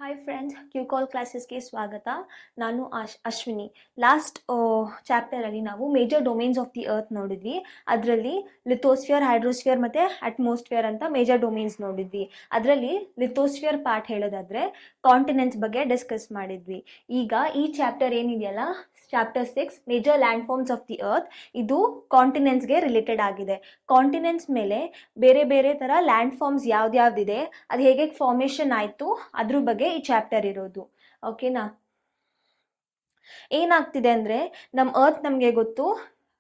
Hi friends, ಕ್ಯೂಕಾಲ್ ಕ್ಲಾಸಸ್ಗೆ ಸ್ವಾಗತ. ನಾನು Ashwini. Last ಚಾಪ್ಟರಲ್ಲಿ ನಾವು major domains of the earth ನೋಡಿದ್ವಿ. ಅದರಲ್ಲಿ ಲಿಥೋಸ್ಫಿಯರ್, ಹೈಡ್ರೋಸ್ಫಿಯರ್ ಮತ್ತು ಅಟ್ಮಾಸ್ಫಿಯರ್ ಅಂತ ಮೇಜರ್ ಡೊಮೇನ್ಸ್ ನೋಡಿದ್ವಿ. ಅದರಲ್ಲಿ ಲಿಥೋಸ್ಫಿಯರ್ ಪಾರ್ಟ್ ಹೇಳೋದಾದರೆ ಕಾಂಟಿನೆಂಟ್ಸ್ ಬಗ್ಗೆ ಡಿಸ್ಕಸ್ ಮಾಡಿದ್ವಿ. ಈಗ ಈ ಚಾಪ್ಟರ್ ಏನಿದೆಯಲ್ಲ, chapter 6 major land forms of the earth, ಇದು ಕಾಂಟಿನೆಂಟ್ಸ್ಗೆ ರಿಲೇಟೆಡ್ ಆಗಿದೆ. ಕಾಂಟಿನೆಂಟ್ಸ್ ಮೇಲೆ ಬೇರೆ ಬೇರೆ ಥರ ಲ್ಯಾಂಡ್ ಫಾರ್ಮ್ಸ್ ಯಾವ್ದ್ಯಾವ್ದಿದೆ, ಅದು ಹೇಗೆ ಫಾರ್ಮೇಷನ್ ಆಯಿತು, ಅದ್ರ ಬಗ್ಗೆ ಈ ಚಾಪ್ಟರ್ ಇರೋದು. ಓಕೆನಾ? ಏನಾಗ್ತಿದೆ ಅಂದರೆ, ನಮ್ಮ ಅರ್ತ್ ನಮಗೆ ಗೊತ್ತು,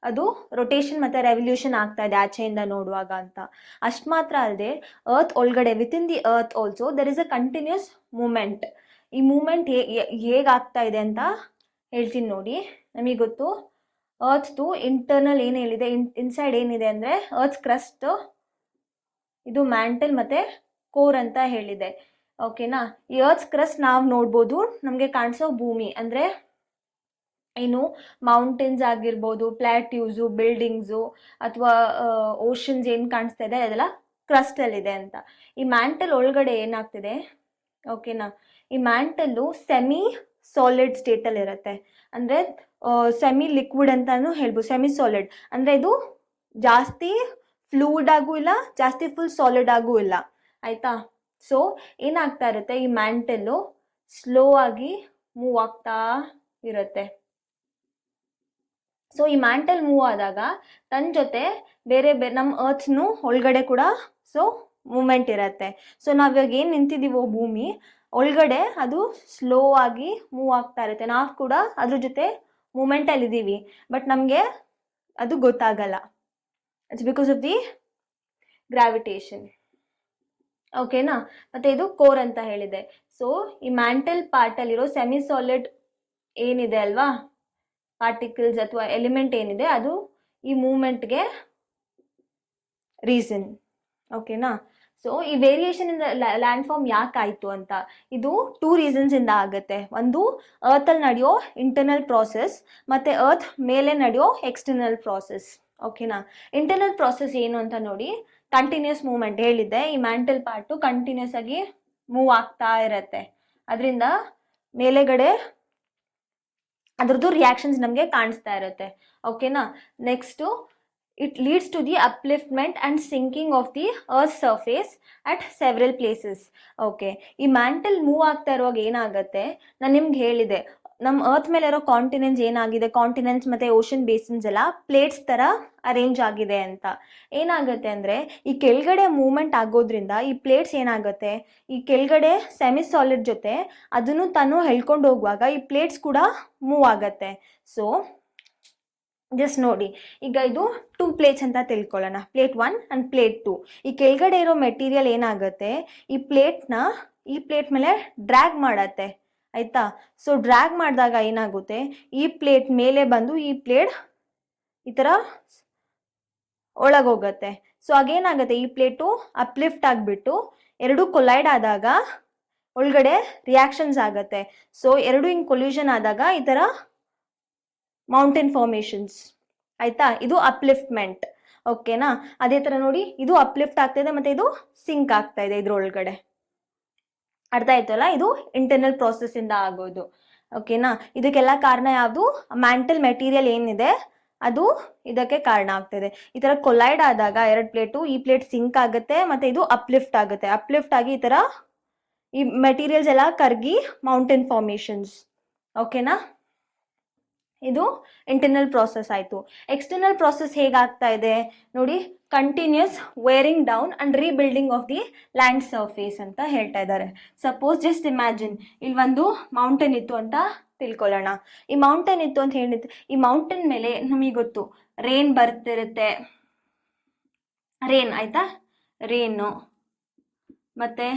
ಅದು ರೊಟೇಷನ್ ಮತ್ತು ರೆವಲ್ಯೂಷನ್ ಆಗ್ತಾ ಇದೆ ಆಚೆಯಿಂದ ನೋಡುವಾಗ ಅಂತ. ಅಷ್ಟು ಮಾತ್ರ ಅಲ್ಲದೆ ಅರ್ತ್ ಒಳಗಡೆ within the earth also there is a continuous movement. ಈ ಮೂಮೆಂಟ್ ಹೇಗಾಗ್ತಾ ಇದೆ ಅಂತ ಹೇಳ್ತೀನಿ ನೋಡಿ. ನಮಗೆ ಗೊತ್ತು, ಅರ್ತ್ದು ಇಂಟರ್ನಲ್ ಏನು ಹೇಳಿದೆ, ಇನ್ಸೈಡ್ ಏನಿದೆ ಅಂದರೆ ಅರ್ತ್ ಕ್ರಸ್ಟ್, ಇದು ಮ್ಯಾಂಟಲ್ ಮತ್ತು ಕೋರ್ ಅಂತ ಹೇಳಿದೆ. ಓಕೆನಾ? ಈ ಅರ್ತ್ ಕ್ರಸ್ಟ್ ನಾವು ನೋಡ್ಬೋದು, ನಮಗೆ ಕಾಣಿಸೋ ಭೂಮಿ ಅಂದರೆ ಏನು, ಮೌಂಟೇನ್ಸ್ ಆಗಿರ್ಬೋದು, ಪ್ಲಾಟ್ಯೂಸು, ಬಿಲ್ಡಿಂಗ್ಸು ಅಥವಾ ಓಷನ್ಸ್ ಏನು ಕಾಣಿಸ್ತಾ ಇದೆ ಅದೆಲ್ಲ ಕ್ರಸ್ಟಲ್ಲಿದೆ ಅಂತ. ಈ ಮ್ಯಾಂಟಲ್ ಒಳಗಡೆ ಏನಾಗ್ತಿದೆ, ಓಕೆನಾ, ಈ ಮ್ಯಾಂಟಲ್ಲು ಸೆಮಿ ಸಾಲಿಡ್ ಸ್ಟೇಟಲ್ಲಿ ಇರುತ್ತೆ. ಅಂದರೆ ಸೆಮಿ ಲಿಕ್ವಿಡ್ ಅಂತಾನು ಹೇಳ್ಬೋದು. ಸೆಮಿ ಸಾಲಿಡ್ ಅಂದರೆ ಇದು ಜಾಸ್ತಿ ಫ್ಲೂಯಿಡ್ ಆಗೂ ಇಲ್ಲ, ಜಾಸ್ತಿ ಫುಲ್ ಸಾಲಿಡ್ ಆಗೂ ಇಲ್ಲ. ಆಯಿತಾ? ಸೊ ಏನಾಗ್ತಾ ಇರುತ್ತೆ, ಈ ಮ್ಯಾಂಟಲ್ಲು ಸ್ಲೋ ಆಗಿ ಮೂವ್ ಆಗ್ತಾ ಇರುತ್ತೆ. ಸೊ ಈ ಮ್ಯಾಂಟಲ್ ಮೂವ್ ಆದಾಗ ತನ್ನ ಜೊತೆ ಬೇರೆ ಬೇರೆ ನಮ್ಮ ಅರ್ತ್ಸ್ನು ಒಳಗಡೆ ಕೂಡ ಸೊ ಮೂಮೆಂಟ್ ಇರುತ್ತೆ. ಸೊ ನಾವಿವಾಗ ಏನು ನಿಂತಿದ್ದೀವೋ ಭೂಮಿ ಒಳಗಡೆ ಅದು ಸ್ಲೋ ಆಗಿ ಮೂವ್ ಆಗ್ತಾ ಇರುತ್ತೆ. ನಾವು ಕೂಡ ಅದ್ರ ಜೊತೆ ಮೂಮೆಂಟಲ್ಲಿ ಇದ್ದೀವಿ, ಬಟ್ ನಮಗೆ ಅದು ಗೊತ್ತಾಗಲ್ಲ. It's because of the gravitation. ಓಕೆನಾ? ಮತ್ತು ಇದು ಕೋರ್ ಅಂತ ಹೇಳಿದೆ. ಸೊ ಈ ಮ್ಯಾಂಟಲ್ ಪಾರ್ಟಲ್ಲಿರೋ ಸೆಮಿ ಸಾಲಿಡ್ ಏನಿದೆ ಅಲ್ವಾ, ಪಾರ್ಟಿಕಲ್ಸ್ ಅಥವಾ ಎಲಿಮೆಂಟ್ ಏನಿದೆ, ಅದು ಈ ಮೂಮೆಂಟ್ಗೆ ರೀಸನ್. ಓಕೆನಾ? ಸೊ ಈ variation in the landform ಯಾಕಾಯಿತು ಅಂತ, ಇದು 2 ರೀಸನ್ಸಿಂದ ಆಗುತ್ತೆ. ಒಂದು ಅರ್ಥಲ್ಲಿ ನಡೆಯೋ ಇಂಟರ್ನಲ್ ಪ್ರಾಸೆಸ್ ಮತ್ತು ಅರ್ತ್ ಮೇಲೆ ನಡೆಯೋ ಎಕ್ಸ್ಟರ್ನಲ್ ಪ್ರಾಸೆಸ್. ಓಕೆನಾ? ಇಂಟರ್ನಲ್ ಪ್ರಾಸೆಸ್ ಏನು ಅಂತ ನೋಡಿ, ಕಂಟಿನ್ಯೂಸ್ ಮೂವ್ಮೆಂಟ್ ಹೇಳಿದ್ದೆ. ಈ ಮ್ಯಾಂಟಲ್ ಪಾರ್ಟು ಕಂಟಿನ್ಯೂಸ್ ಆಗಿ ಮೂವ್ ಆಗ್ತಾ ಇರತ್ತೆ, ಅದರಿಂದ ಮೇಲೆಗಡೆ ಅದ್ರದ್ದು ರಿಯಾಕ್ಷನ್ಸ್ ನಮಗೆ ಕಾಣಿಸ್ತಾ ಇರುತ್ತೆ. ಓಕೆನಾ? Next, it leads to the upliftment and sinking of the earth surface at several places. Okay, ಈ ಮ್ಯಾಂಟಲ್ ಮೂವ್ ಆಗ್ತಾ ಇರುವಾಗ ಏನಾಗುತ್ತೆ, ನಾನು ನಿಮ್ಗೆ ಹೇಳಿದೆ, ನಮ್ಮ ಅರ್ತ್ ಮೇಲೆ ಇರೋ ಕಾಂಟಿನೆಂಟ್ಸ್ ಏನಾಗಿದೆ, ಕಾಂಟಿನೆಂಟ್ಸ್ ಮತ್ತು ಓಷನ್ ಬೇಸಿನ್ಸ್ ಎಲ್ಲ ಪ್ಲೇಟ್ಸ್ ಥರ ಅರೇಂಜ್ ಆಗಿದೆ ಅಂತ. ಏನಾಗುತ್ತೆ ಅಂದರೆ, ಈ ಕೆಳಗಡೆ ಮೂವ್ಮೆಂಟ್ ಆಗೋದ್ರಿಂದ ಈ ಪ್ಲೇಟ್ಸ್ ಏನಾಗುತ್ತೆ, ಈ ಕೆಳಗಡೆ ಸೆಮಿ ಸಾಲಿಡ್ ಜೊತೆ ಅದನ್ನು ತಾನು ಎಳ್ಕೊಂಡು ಹೋಗುವಾಗ ಈ ಪ್ಲೇಟ್ಸ್ ಕೂಡ ಮೂವ್ ಆಗುತ್ತೆ. ಸೊ ಜಸ್ಟ್ ನೋಡಿ, ಈಗ ಇದು 2 ಪ್ಲೇಟ್ಸ್ ಅಂತ ತಿಳ್ಕೊಳ್ಳೋಣ, ಪ್ಲೇಟ್ 1 ಆ್ಯಂಡ್ ಪ್ಲೇಟ್ 2. ಈ ಕೆಳಗಡೆ ಇರೋ ಮೆಟೀರಿಯಲ್ ಏನಾಗುತ್ತೆ, ಈ ಪ್ಲೇಟ್ನ ಈ ಪ್ಲೇಟ್ ಮೇಲೆ ಡ್ರ್ಯಾಗ್ ಮಾಡತ್ತೆ. ಆಯಿತಾ? ಸೊ ಡ್ರ್ಯಾಗ್ ಮಾಡಿದಾಗ ಏನಾಗುತ್ತೆ, ಈ ಪ್ಲೇಟ್ ಮೇಲೆ ಬಂದು ಈ ಪ್ಲೇಟ್ ಈ ಥರ ಒಳಗೋಗುತ್ತೆ. ಸೊ ಆಗೇನಾಗುತ್ತೆ, ಈ ಪ್ಲೇಟು ಅಪ್ಲಿಫ್ಟ್ ಆಗಿಬಿಟ್ಟು ಎರಡು ಕೊಲೈಡ್ ಆದಾಗ ಒಳಗಡೆ ರಿಯಾಕ್ಷನ್ಸ್ ಆಗುತ್ತೆ. ಸೊ ಎರಡು ಹಿಂಗೆ ಕೊಲ್ಯೂಷನ್ ಆದಾಗ ಈ ಥರ ಮೌಂಟೇನ್ ಫಾರ್ಮೇಷನ್ಸ್. ಆಯಿತಾ? ಇದು ಅಪ್ಲಿಫ್ಟ್ಮೆಂಟ್. ಓಕೆನಾ? ಅದೇ ಥರ ನೋಡಿ, ಇದು ಅಪ್ಲಿಫ್ಟ್ ಆಗ್ತಾಯಿದೆ ಮತ್ತು ಇದು ಸಿಂಕ್ ಆಗ್ತಾ ಇದೆ ಇದ್ರೊಳಗಡೆ. ಅರ್ಥ ಆಯ್ತಲ್ಲ? ಇದು ಇಂಟರ್ನಲ್ ಪ್ರಾಸೆಸ್ಸಿಂದ ಆಗೋದು. ಓಕೆನಾ? ಇದಕ್ಕೆಲ್ಲ ಕಾರಣ ಯಾವುದು, ಮ್ಯಾಂಟಲ್ ಮೆಟೀರಿಯಲ್ ಏನಿದೆ ಅದು ಇದಕ್ಕೆ ಕಾರಣ ಆಗ್ತಿದೆ. ಈ ಥರ ಕೊಲೈಡ್ ಆದಾಗ ಎರಡು ಪ್ಲೇಟು, ಈ ಪ್ಲೇಟ್ ಸಿಂಕ್ ಆಗುತ್ತೆ ಮತ್ತು ಇದು ಅಪ್ಲಿಫ್ಟ್ ಆಗುತ್ತೆ. ಅಪ್ಲಿಫ್ಟ್ ಆಗಿ ಈ ಥರ ಈ ಮೆಟೀರಿಯಲ್ಸ್ ಎಲ್ಲ ಕರಗಿ ಮೌಂಟೇನ್ ಫಾರ್ಮೇಷನ್ಸ್. ಓಕೆನಾ? ಇದು ಇಂಟರ್ನಲ್ ಪ್ರಾಸೆಸ್ ಆಯಿತು. ಎಕ್ಸ್ಟರ್ನಲ್ ಪ್ರಾಸೆಸ್ ಹೇಗಾಗ್ತಾ ಇದೆ ನೋಡಿ, continuous wearing down and rebuilding of the land surface ಅಂತ ಹೇಳ್ತಾ ಇದ್ದಾರೆ. ಸಪೋಸ್ ಜಸ್ಟ್ ಇಮ್ಯಾಜಿನ್, ಇಲ್ಲಿ ಒಂದು ಮೌಂಟೇನ್ ಇತ್ತು ಅಂತ ತಿಳ್ಕೊಳ್ಳೋಣ. ಈ ಮೌಂಟೇನ್ ಇತ್ತು ಅಂತ ಹೇಳಿದ್ದು, ಈ ಮೌಂಟೇನ್ ಮೇಲೆ ನಮಗೆ ಗೊತ್ತು ರೇನ್ ಬರ್ತಿರುತ್ತೆ, ರೇನ್. ಆಯಿತಾ? ರೇನು ಮತ್ತು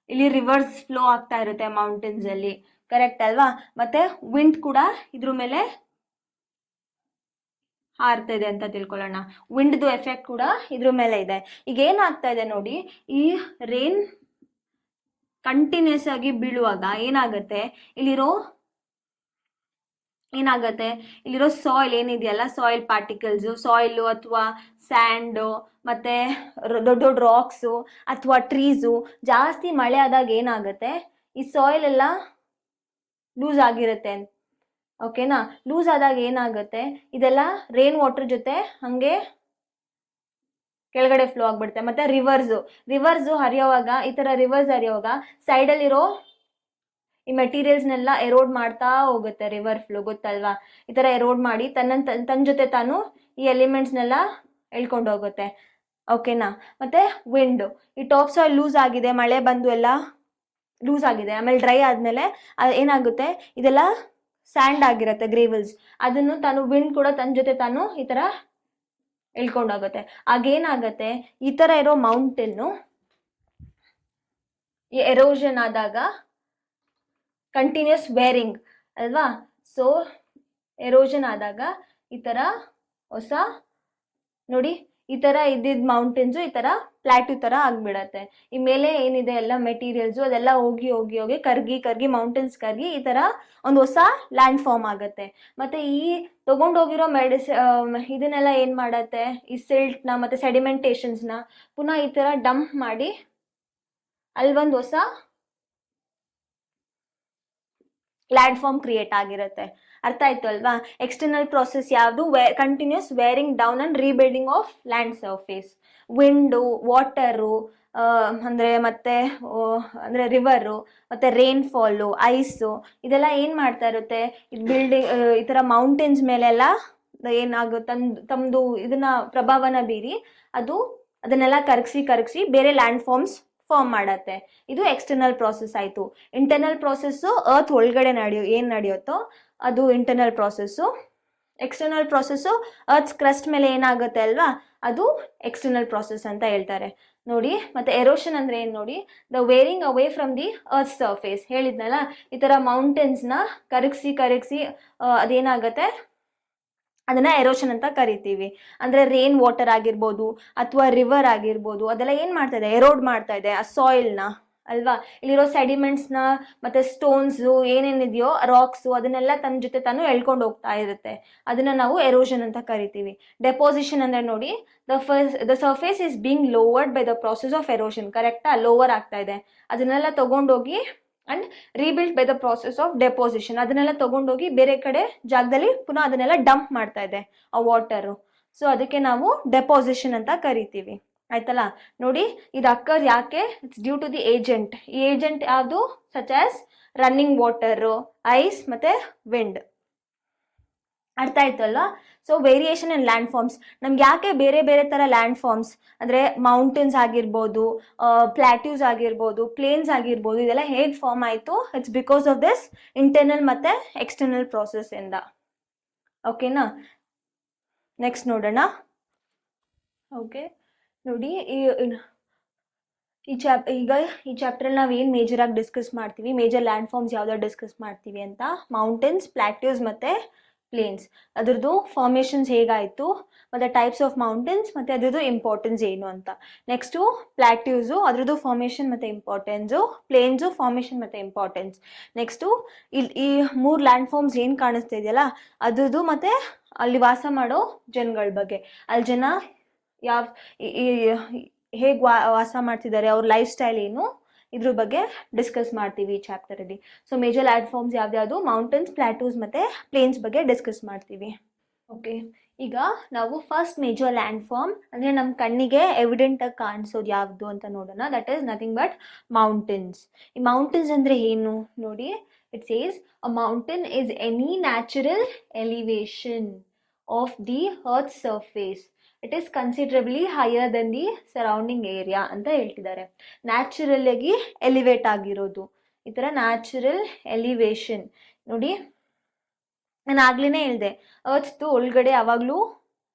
ಇಲ್ಲಿ ರಿವರ್ಸ್ ಫ್ಲೋ ಆಗ್ತಾ ಇರುತ್ತೆ ಮೌಂಟೇನ್ಸಲ್ಲಿ, ಕರೆಕ್ಟ್ ಅಲ್ವಾ? ಮತ್ತು ವಿಂಡ್ ಕೂಡ ಇದ್ರ ಮೇಲೆ ಹಾರ್ತಾ ಇದೆ ಅಂತ ತಿಳ್ಕೊಳ್ಳೋಣ. ವಿಂಡ್ದು ಎಫೆಕ್ಟ್ ಕೂಡ ಇದ್ರ ಮೇಲೆ ಇದೆ. ಈಗ ಏನಾಗ್ತಾ ಇದೆ ನೋಡಿ, ಈ ರೇನ್ ಕಂಟಿನ್ಯೂಸ್ ಆಗಿ ಬೀಳುವಾಗ ಏನಾಗುತ್ತೆ, ಇಲ್ಲಿರೋ ಸಾಯಿಲ್ ಏನಿದೆಯಲ್ಲ, ಸಾಯಿಲ್ ಪಾರ್ಟಿಕಲ್ಸು, ಸಾಯಿಲು ಅಥವಾ ಸ್ಯಾಂಡು ಮತ್ತು ದೊಡ್ಡ ದೊಡ್ಡ ರಾಕ್ಸು ಅಥವಾ ಟ್ರೀಸು ಜಾಸ್ತಿ ಮಳೆ ಆದಾಗ ಏನಾಗುತ್ತೆ, ಈ ಸಾಯಿಲ್ ಎಲ್ಲ ಲೂಸ್ ಆಗಿರುತ್ತೆ. ಓಕೆನಾ? ಲೂಸ್ ಆದಾಗ ಏನಾಗುತ್ತೆ, ಇದೆಲ್ಲ ರೈನ್ ವಾಟರ್ ಜೊತೆ ಹಂಗೆ ಕೆಳಗಡೆ ಫ್ಲೋ ಆಗ್ಬಿಡುತ್ತೆ. ಮತ್ತೆ ರಿವರ್ಸು ಹರಿಯೋವಾಗ, ಈ ಥರ ರಿವರ್ಸ್ ಹರಿಯೋವಾಗ ಸೈಡಲ್ಲಿರೋ ಈ ಮೆಟೀರಿಯಲ್ಸ್ನೆಲ್ಲ ಎರೋಡ್ ಮಾಡ್ತಾ ಹೋಗುತ್ತೆ. ರಿವರ್ ಫ್ಲೋ ಗೊತ್ತಲ್ವಾ? ಈ ಥರ ಎರೋಡ್ ಮಾಡಿ ತನ್ನ ಜೊತೆ ತಾನು ಈ ಎಲಿಮೆಂಟ್ಸ್ನೆಲ್ಲ ಎಳ್ಕೊಂಡು ಹೋಗುತ್ತೆ. ಓಕೆನಾ? ಮತ್ತೆ ವಿಂಡ್, ಈ ಟಾಪ್ ಸಾಯಿಲ್ ಲೂಸ್ ಆಗಿದೆ, ಮಳೆ ಬಂದು ಎಲ್ಲ ಲೂಸ್ ಆಗಿದೆ, ಆಮೇಲೆ ಡ್ರೈ ಆದಮೇಲೆ ಏನಾಗುತ್ತೆ, ಇದೆಲ್ಲ ಸ್ಯಾಂಡ್ ಆಗಿರುತ್ತೆ, ಗ್ರೇವಲ್ಸ್, ಅದನ್ನು ತಾನು ವಿಂಡ್ ಕೂಡ ತನ್ನ ಜೊತೆ ತಾನು ಈ ಥರ ಎಳ್ಕೊಂಡೋಗುತ್ತೆ. ಆಗೇನಾಗತ್ತೆ, ಈ ಥರ ಇರೋ ಮೌಂಟೇನು ಈ ಎರೋಷನ್ ಆದಾಗ ಕಂಟಿನ್ಯೂಸ್ ವೇರಿಂಗ್ ಅಲ್ವಾ? ಸೊ ಎರೋಷನ್ ಆದಾಗ ಈ ಥರ ಹೊಸ ನೋಡಿ, ಈ ಥರ ಇದ್ದಿದ್ದ ಮೌಂಟೇನ್ಸು ಈ ಥರ ಪ್ಲಾಟ್ಯೂ ಥರ ಆಗಿಬಿಡತ್ತೆ. ಈ ಮೇಲೆ ಏನಿದೆ ಎಲ್ಲ ಮೆಟೀರಿಯಲ್ಸು ಅದೆಲ್ಲ ಹೋಗಿ ಹೋಗಿ ಹೋಗಿ ಕರ್ಗಿ ಮೌಂಟೇನ್ಸ್ ಕರ್ಗಿ ಈ ಥರ ಒಂದು ಹೊಸ ಲ್ಯಾಂಡ್ ಫಾರ್ಮ್ ಆಗುತ್ತೆ. ಮತ್ತು ಈ ತೊಗೊಂಡೋಗಿರೋ ಇದನ್ನೆಲ್ಲ ಏನು ಮಾಡತ್ತೆ, ಈ ಸಿಲ್ಟ್ನ ಮತ್ತು ಸೆಡಿಮೆಂಟೇಷನ್ಸ್ನ ಪುನಃ ಈ ಥರ ಡಂಪ್ ಮಾಡಿ ಅಲ್ಲೊಂದು ಹೊಸ ಲ್ಯಾಂಡ್ ಫಾರ್ಮ್ ಕ್ರಿಯೇಟ್ ಆಗಿರುತ್ತೆ. ಅರ್ಥ ಆಯ್ತು ಅಲ್ವಾ? ಎಕ್ಸ್ಟರ್ನಲ್ ಪ್ರಾಸೆಸ್ ಯಾವುದು? Continuous wearing down and rebuilding of land surface. Wind, water, ಅಂದರೆ ರಿವರು, ಮತ್ತು ರೈನ್ಫಾಲು, ಐಸು, ಇದೆಲ್ಲ ಏನು ಮಾಡ್ತಾ ಇರುತ್ತೆ, ಈ ಥರ ಮೌಂಟೇನ್ಸ್ ಮೇಲೆಲ್ಲ ಏನಾಗುತ್ತೆ, ತಮ್ಮದು ಇದನ್ನ ಪ್ರಭಾವನ ಬೀರಿ ಅದನ್ನೆಲ್ಲ ಕರಗಿಸಿ ಬೇರೆ ಲ್ಯಾಂಡ್ ಫಾರ್ಮ್ ಮಾಡತ್ತೆ. ಇದು ಎಕ್ಸ್ಟರ್ನಲ್ ಪ್ರಾಸೆಸ್ ಆಯಿತು. ಇಂಟರ್ನಲ್ ಪ್ರಾಸೆಸ್ಸು ಅರ್ತ್ ಒಳಗಡೆ ಏನು ನಡೆಯುತ್ತೋ ಅದು internal process. External process earth's crust ಮೇಲೆ ಏನಾಗುತ್ತೆ ಅಲ್ವಾ, ಅದು ಎಕ್ಸ್ಟರ್ನಲ್ ಪ್ರಾಸೆಸ್ ಅಂತ ಹೇಳ್ತಾರೆ ನೋಡಿ. ಮತ್ತು ಎರೋಷನ್ ಅಂದರೆ ಏನು ನೋಡಿ, the varying away from the earth surface. ಹೇಳಿದ್ನಲ್ಲ, ಈ ಥರ ಮೌಂಟೇನ್ಸ್ನ ಕರಗಿಸಿ ಅದೇನಾಗುತ್ತೆ, ಅದನ್ನು ಎರೋಷನ್ ಅಂತ ಕರಿತೀವಿ. ಅಂದರೆ ರೈನ್ ವಾಟರ್ ಆಗಿರ್ಬೋದು ಅಥವಾ ರಿವರ್ ಆಗಿರ್ಬೋದು, ಅದೆಲ್ಲ ಏನು ಮಾಡ್ತಾ ಇದೆ, ಎರೋಡ್ ಮಾಡ್ತಾ ಇದೆ ಆ ಸಾಯಿಲ್ನ ಅಲ್ವಾ? ಇಲ್ಲಿರೋ ಸೆಡಿಮೆಂಟ್ಸ್ನ ಮತ್ತು ಸ್ಟೋನ್ಸು ಏನೇನಿದೆಯೋ, ರಾಕ್ಸು, ಅದನ್ನೆಲ್ಲ ತನ್ನ ಜೊತೆ ತಾನು ಎಳ್ಕೊಂಡು ಹೋಗ್ತಾ ಇರುತ್ತೆ. ಅದನ್ನು ನಾವು ಎರೋಷನ್ ಅಂತ ಕರಿತೀವಿ. ಡೆಪೋಸಿಷನ್ ಅಂದರೆ ನೋಡಿ, the surface is being lowered by the process of erosion. ಕರೆಕ್ಟಾ? ಲೋವರ್ ಆಗ್ತಾ ಇದೆ. ಅದನ್ನೆಲ್ಲ ತೊಗೊಂಡೋಗಿ and rebuild by the process of deposition. ಅದನ್ನೆಲ್ಲ ತೊಗೊಂಡೋಗಿ ಬೇರೆ ಕಡೆ ಜಾಗದಲ್ಲಿ ಪುನಃ ಅದನ್ನೆಲ್ಲ ಡಂಪ್ ಮಾಡ್ತಾ ಇದೆ ಆ ವಾಟರು. ಸೊ ಅದಕ್ಕೆ ನಾವು ಡೆಪೋಸಿಷನ್ ಅಂತ ಕರಿತೀವಿ. ಆಯ್ತಲ್ಲ? ನೋಡಿ, ಇದು ಅಕ್ಕರ್ ಯಾಕೆ? It's due to the agent. ಈ ಏಜೆಂಟ್ ಯಾವುದು? Such as running water, ice ಮತ್ತು ವಿಂಡ್. ಅರ್ಥ ಆಯ್ತು ಅಲ್ವಾ? So variation in land forms. ನಮ್ಗೆ ಯಾಕೆ ಬೇರೆ ಬೇರೆ ಥರ ಲ್ಯಾಂಡ್ ಫಾರ್ಮ್ಸ್ ಅಂದರೆ ಮೌಂಟೇನ್ಸ್ ಆಗಿರ್ಬೋದು, ಪ್ಲಾಟ್ಯೂಸ್ ಆಗಿರ್ಬೋದು, ಪ್ಲೇನ್ಸ್ ಆಗಿರ್ಬೋದು, ಇದೆಲ್ಲ ಹೇಗೆ ಫಾರ್ಮ್ ಆಯಿತು? It's because of this internal ಮತ್ತು ಎಕ್ಸ್ಟರ್ನಲ್ ಪ್ರಾಸೆಸ್ಸಿಂದ. ಓಕೆನಾ? ನೆಕ್ಸ್ಟ್ ನೋಡೋಣ. ಓಕೆ ನೋಡಿ, ಈ ಚಾಪ್ಟ್ರಲ್ಲಿ ನಾವು ಏನು ಮೇಜರಾಗಿ ಡಿಸ್ಕಸ್ ಮಾಡ್ತೀವಿ, ಮೇಜರ್ ಲ್ಯಾಂಡ್ ಫಾರ್ಮ್ಸ್ ಯಾವ್ದಾದ್ರು ಡಿಸ್ಕಸ್ ಮಾಡ್ತೀವಿ ಅಂತ, ಮೌಂಟೇನ್ಸ್, ಪ್ಲಾಟ್ಯೂಸ್ ಮತ್ತು ಪ್ಲೇನ್ಸ್, ಅದ್ರದ್ದು ಫಾರ್ಮೇಷನ್ಸ್ ಹೇಗಾಯಿತು, ಮತ್ತು ಟೈಪ್ಸ್ ಆಫ್ ಮೌಂಟೇನ್ಸ್, ಮತ್ತು ಅದ್ರದ್ದು ಇಂಪಾರ್ಟೆನ್ಸ್ ಏನು ಅಂತ. ನೆಕ್ಸ್ಟು ಪ್ಲಾಟ್ಯೂಸು, ಅದ್ರದ್ದು ಫಾರ್ಮೇಷನ್ ಮತ್ತು ಇಂಪಾರ್ಟೆನ್ಸು, ಪ್ಲೇನ್ಸು ಫಾರ್ಮೇಷನ್ ಮತ್ತು ಇಂಪಾರ್ಟೆನ್ಸ್. ನೆಕ್ಸ್ಟು ಈ 3 ಲ್ಯಾಂಡ್ ಫಾರ್ಮ್ಸ್ ಏನು ಕಾಣಿಸ್ತಾ ಇದೆಯಲ್ಲ ಅದ್ರದ್ದು, ಮತ್ತು ಅಲ್ಲಿ ವಾಸ ಮಾಡೋ ಜನಗಳ ಬಗ್ಗೆ, ಅಲ್ಲಿ ಜನ ಹೇಗೆ ವಾಸ ಮಾಡ್ತಿದ್ದಾರೆ, ಅವ್ರ ಲೈಫ್ ಸ್ಟೈಲ್ ಏನು, ಇದ್ರ ಬಗ್ಗೆ ಡಿಸ್ಕಸ್ ಮಾಡ್ತೀವಿ ಈ ಚಾಪ್ಟರಲ್ಲಿ. ಸೊ ಮೇಜರ್ ಲ್ಯಾಂಡ್ ಫಾರ್ಮ್ಸ್ ಯಾವ್ದು? ಮೌಂಟೇನ್ಸ್, ಪ್ಲಾಟ್ಯೂಸ್ ಮತ್ತು ಪ್ಲೇನ್ಸ್ ಬಗ್ಗೆ ಡಿಸ್ಕಸ್ ಮಾಡ್ತೀವಿ. ಓಕೆ, ಈಗ ನಾವು ಫಸ್ಟ್ ಮೇಜರ್ ಲ್ಯಾಂಡ್ ಫಾರ್ಮ್ ಅಂದರೆ ನಮ್ಮ ಕಣ್ಣಿಗೆ ಎವಿಡೆಂಟಾಗಿ ಕಾಣಿಸೋದು ಯಾವುದು ಅಂತ ನೋಡೋಣ. That is nothing but mountains. ಈ ಮೌಂಟೇನ್ಸ್ ಅಂದರೆ ಏನು ನೋಡಿ, it says a mountain is any natural elevation of the earth surface. It is considerably higher than the surrounding area ಅಂತ ಹೇಳ್ತಿದ್ದಾರೆ. ನ್ಯಾಚುರಲ್ಲಾಗಿ ಎಲಿವೇಟ್ ಆಗಿರೋದು, ಈ ಥರ ನ್ಯಾಚುರಲ್ ಎಲಿವೇಶನ್. ನೋಡಿ, ನಾನು ಆಗ್ಲೇ ಹೇಳಿದೆ, ಅರ್ತ್ದು ಒಳಗಡೆ ಯಾವಾಗಲೂ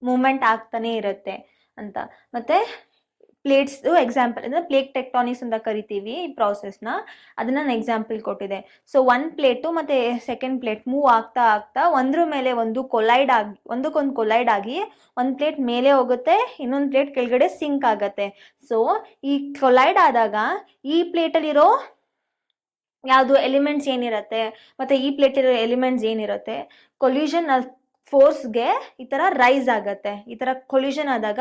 ಮೂಮೆಂಟ್ ಆಗ್ತಾನೆ ಇರುತ್ತೆ ಅಂತ. ಮತ್ತು ಪ್ಲೇಟ್ಸ್ದು ಎಕ್ಸಾಂಪಲ್ ಅಂದರೆ ಪ್ಲೇಟ್ ಟೆಕ್ಟಾನಿಕ್ಸ್ ಅಂತ ಕರಿತೀವಿ ಈ ಪ್ರಾಸೆಸ್ನ, ಅದನ್ನು ನಾನು ಎಕ್ಸಾಂಪಲ್ ಕೊಟ್ಟಿದೆ. ಸೊ ಒಂದು ಪ್ಲೇಟು ಮತ್ತು ಸೆಕೆಂಡ್ ಪ್ಲೇಟ್ ಮೂವ್ ಆಗ್ತಾ ಒಂದ್ರ ಮೇಲೆ ಒಂದು ಒಂದಕ್ಕೊಂದು ಕೊಲೈಡ್ ಆಗಿ ಒಂದು ಪ್ಲೇಟ್ ಮೇಲೆ ಹೋಗುತ್ತೆ, ಇನ್ನೊಂದು ಪ್ಲೇಟ್ ಕೆಳಗಡೆ ಸಿಂಕ್ ಆಗುತ್ತೆ. ಸೊ ಈ ಕೊಲೈಡ್ ಆದಾಗ ಈ ಪ್ಲೇಟಲ್ಲಿರೋ ಯಾವುದು ಎಲಿಮೆಂಟ್ಸ್ ಏನಿರುತ್ತೆ ಮತ್ತು ಈ ಪ್ಲೇಟಿರೋ ಎಲಿಮೆಂಟ್ಸ್ ಏನಿರುತ್ತೆ, ಕೊಲ್ಯೂಷನ್ ಫೋರ್ಸ್ಗೆ ಈ ಥರ ರೈಸ್ ಆಗುತ್ತೆ. ಈ ಥರ ಕೊಲ್ಯೂಷನ್ ಆದಾಗ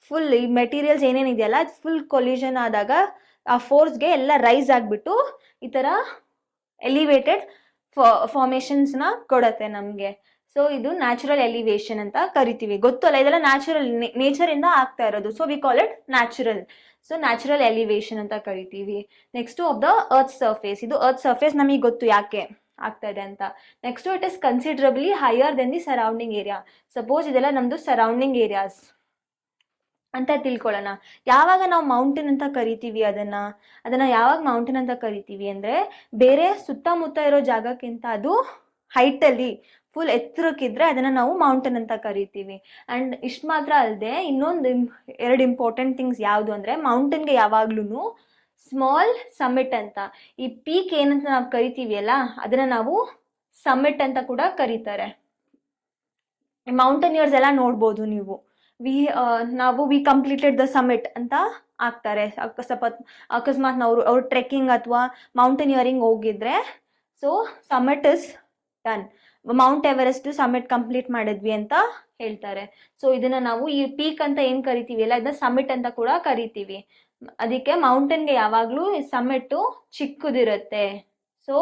ಫುಲ್ ಈ ಮೆಟೀರಿಯಲ್ಸ್ ಏನೇನಿದೆಯಲ್ಲ ಫುಲ್ ಕೊಲ್ಯೂಷನ್ ಆದಾಗ ಆ ಫೋರ್ಸ್ಗೆ ಎಲ್ಲ ರೈಸ್ ಆಗಿಬಿಟ್ಟು ಈ ಥರ ಎಲಿವೇಟೆಡ್ ಫಾರ್ಮೇಷನ್ಸ್ನ ಕೊಡತ್ತೆ ನಮಗೆ. ಸೊ ಇದು ನ್ಯಾಚುರಲ್ ಎಲಿವೇಶನ್ ಅಂತ ಕರಿತೀವಿ. ಗೊತ್ತಲ್ಲ, ಇದೆಲ್ಲ ನ್ಯಾಚುರಲ್, ನೇಚರಿಂದ ಆಗ್ತಾ ಇರೋದು. So we call it natural. So natural elevation ಅಂತ ಕರಿತೀವಿ. Next of the earth surface. ಇದು ಅರ್ತ್ ಸರ್ಫೇಸ್ ನಮಗೆ ಗೊತ್ತು ಯಾಕೆ ಆಗ್ತಾ ಇದೆ ಅಂತ. Next it is ಕನ್ಸಿಡರಬಲಿ higher than the surrounding area. Suppose ಇದೆಲ್ಲ ನಮ್ದು ಸರೌಂಡಿಂಗ್ ಏರಿಯಾಸ್ ಅಂತ ತಿಳ್ಕೊಳ್ಳೋಣ. ಯಾವಾಗ ನಾವು ಮೌಂಟೇನ್ ಅಂತ ಕರಿತೀವಿ ಅದನ್ನ ಯಾವಾಗ ಮೌಂಟೇನ್ ಅಂತ ಕರಿತೀವಿ ಅಂದರೆ, ಬೇರೆ ಸುತ್ತಮುತ್ತ ಇರೋ ಜಾಗಕ್ಕಿಂತ ಅದು ಹೈಟಲ್ಲಿ ಫುಲ್ ಎತ್ತರಕ್ಕಿದ್ರೆ ಅದನ್ನು ನಾವು ಮೌಂಟೇನ್ ಅಂತ ಕರಿತೀವಿ. ಆ್ಯಂಡ್ ಇಷ್ಟು ಮಾತ್ರ ಅಲ್ಲದೆ ಇನ್ನೊಂದು 2 ಇಂಪಾರ್ಟೆಂಟ್ ಥಿಂಗ್ಸ್ ಯಾವುದು ಅಂದರೆ, ಮೌಂಟೇನ್ಗೆ ಯಾವಾಗ್ಲೂ ಸ್ಮಾಲ್ ಸಮ್ಮಿಟ್ ಅಂತ, ಈ ಪೀಕ್ ಏನಂತ ನಾವು ಕರಿತೀವಿ ಅಲ್ಲ, ಅದನ್ನು ನಾವು ಸಮ್ಮಿಟ್ ಅಂತ ಕೂಡ ಕರೀತಾರೆ. ಮೌಂಟೇನಿಯರ್ಸ್ ಎಲ್ಲ ನೋಡ್ಬೋದು ನೀವು, ವಿ ಕಂಪ್ಲೀಟೆಡ್ ದ ಸಮ್ಮಿಟ್ ಅಂತ ಆಗ್ತಾರೆ. ಅಕಸ್ಮಾತ್ ಅವ್ರು ಟ್ರೆಕ್ಕಿಂಗ್ ಅಥವಾ ಮೌಂಟೇನಿಯರಿಂಗ್ ಹೋಗಿದ್ರೆ, so summit is done, Mount Everest summit complete ಮಾಡಿದ್ವಿ ಅಂತ ಹೇಳ್ತಾರೆ. ಸೊ ಇದನ್ನ ನಾವು ಈ ಪೀಕ್ ಅಂತ ಏನು ಕರಿತೀವಿ ಅಲ್ಲ, ಇದನ್ನ ಸಮ್ಮಿಟ್ ಅಂತ ಕೂಡ ಕರಿತೀವಿ. ಅದಕ್ಕೆ ಮೌಂಟೇನ್ಗೆ ಯಾವಾಗಲೂ ಸಮ್ಮಿಟ್ಟು ಚಿಕ್ಕದಿರುತ್ತೆ. ಸೊ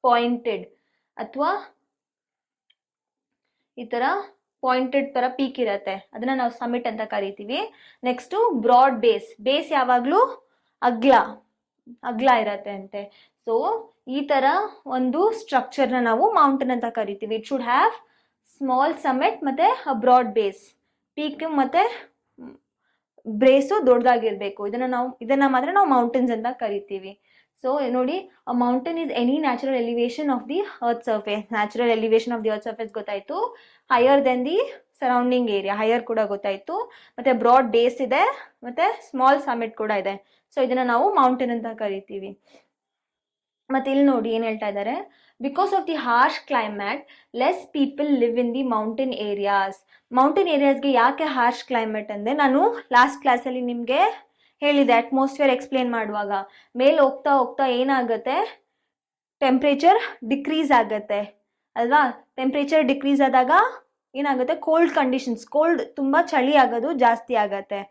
ಪಾಯಿಂಟೆಡ್ ಅಥವಾ ಈ ಥರ ಪಾಯಿಂಟೆಡ್ ಥರ ಪೀಕ್ ಇರುತ್ತೆ, ಅದನ್ನ ನಾವು ಸಮ್ಮಿಟ್ ಅಂತ ಕರಿತೀವಿ. ನೆಕ್ಸ್ಟು ಬ್ರಾಡ್ ಬೇಸ್ ಯಾವಾಗಲೂ ಅಗ್ಲ ಇರತ್ತೆ ಅಂತೆ. ಸೊ ಈ ಥರ ಒಂದು ಸ್ಟ್ರಕ್ಚರ್ನ ನಾವು ಮೌಂಟೇನ್ ಅಂತ ಕರಿತೀವಿ. It should have small summit ಮತ್ತು ಬ್ರಾಡ್ ಬೇಸ್. ಪೀಕ್ ಮತ್ತು ಬ್ರೇಸು ದೊಡ್ಡದಾಗಿರಬೇಕು. ಇದನ್ನು ಮಾತ್ರ ನಾವು ಮೌಂಟೇನ್ಸ್ ಅಂತ ಕರಿತೀವಿ. ಸೊ ನೋಡಿ, a mountain is any natural elevation of the earth surface. Natural elevation of the earth surface ಗೊತ್ತಾಯಿತು. Higher than the surrounding area, higher ಕೂಡ ಗೊತ್ತಾಯಿತು. ಮತ್ತು ಬ್ರಾಡ್ ಬೇಸ್ ಇದೆ ಮತ್ತು ಸ್ಮಾಲ್ ಸಮ್ಮಿಟ್ ಕೂಡ ಇದೆ. ಸೊ ಇದನ್ನು ನಾವು ಮೌಂಟೇನ್ ಅಂತ ಕರಿತೀವಿ. ಮತ್ತು ಇಲ್ಲಿ ನೋಡಿ ಏನು ಹೇಳ್ತಾ ಇದ್ದಾರೆ, because of the harsh climate less people live in the mountain areas. Mountain ಏರಿಯಾಸ್ಗೆ ಯಾಕೆ ಹಾರ್ಶ್ ಕ್ಲೈಮೇಟ್ ಅಂದರೆ, ನಾನು ಲಾಸ್ಟ್ ಕ್ಲಾಸಲ್ಲಿ ನಿಮಗೆ ಹೇಳಿದೆ ಅಟ್ಮಾಸ್ಫಿಯರ್ ಎಕ್ಸ್ಪ್ಲೇನ್ ಮಾಡುವಾಗ, ಮೇಲೆ ಹೋಗ್ತಾ ಹೋಗ್ತಾ ಏನಾಗುತ್ತೆ, ಟೆಂಪ್ರೇಚರ್ ಡಿಕ್ರೀಸ್ ಆಗುತ್ತೆ ಅಲ್ವಾ. ಟೆಂಪ್ರೇಚರ್ ಡಿಕ್ರೀಸ್ ಆದಾಗ ಏನಾಗುತ್ತೆ, ಕೋಲ್ಡ್ ಕಂಡೀಷನ್ಸ್, ಕೋಲ್ಡ್ ತುಂಬ ಚಳಿ ಆಗೋದು ಜಾಸ್ತಿ ಆಗತ್ತೆ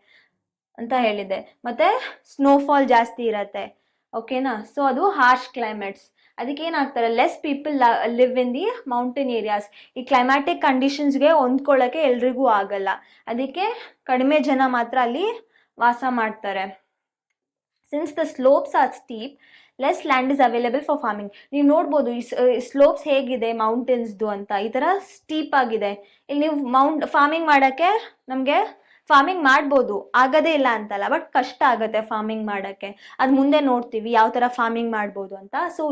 ಅಂತ ಹೇಳಿದೆ. ಮತ್ತು ಸ್ನೋಫಾಲ್ ಜಾಸ್ತಿ ಇರತ್ತೆ, ಓಕೆನಾ. ಸೊ ಅದು ಹಾರ್ಶ್ ಕ್ಲೈಮೇಟ್ಸ್. ಅದಕ್ಕೆ ಏನಾಗ್ತಾರೆ, less people live in the mountain areas. ಈ ಕ್ಲೈಮ್ಯಾಟಿಕ್ ಕಂಡೀಷನ್ಸ್ಗೆ ಹೊಂದ್ಕೊಳ್ಳೋಕ್ಕೆ ಎಲ್ರಿಗೂ ಆಗಲ್ಲ, ಅದಕ್ಕೆ ಕಡಿಮೆ ಜನ ಮಾತ್ರ ಅಲ್ಲಿ ವಾಸ ಮಾಡ್ತಾರೆ. Since the slopes are steep, less land is available for farming. ನೀವು ನೋಡ್ಬೋದು ಈ ಸ್ಲೋಪ್ಸ್ ಹೇಗಿದೆ ಮೌಂಟೇನ್ಸ್ದು ಅಂತ, ಈ ಥರ ಸ್ಟೀಪ್ ಆಗಿದೆ. ಇಲ್ಲಿ ನೀವು ಫಾರ್ಮಿಂಗ್ ಮಾಡೋಕ್ಕೆ ನಮಗೆ ಫಾರ್ಮಿಂಗ್ ಮಾಡ್ಬೋದು, ಆಗೋದೇ ಇಲ್ಲ ಅಂತಲ್ಲ, ಬಟ್ ಕಷ್ಟ ಆಗುತ್ತೆ ಫಾರ್ಮಿಂಗ್ ಮಾಡೋಕ್ಕೆ. ಅದು ಮುಂದೆ ನೋಡ್ತೀವಿ ಯಾವ ಥರ ಫಾರ್ಮಿಂಗ್ ಮಾಡ್ಬೋದು ಅಂತ. ಸೊ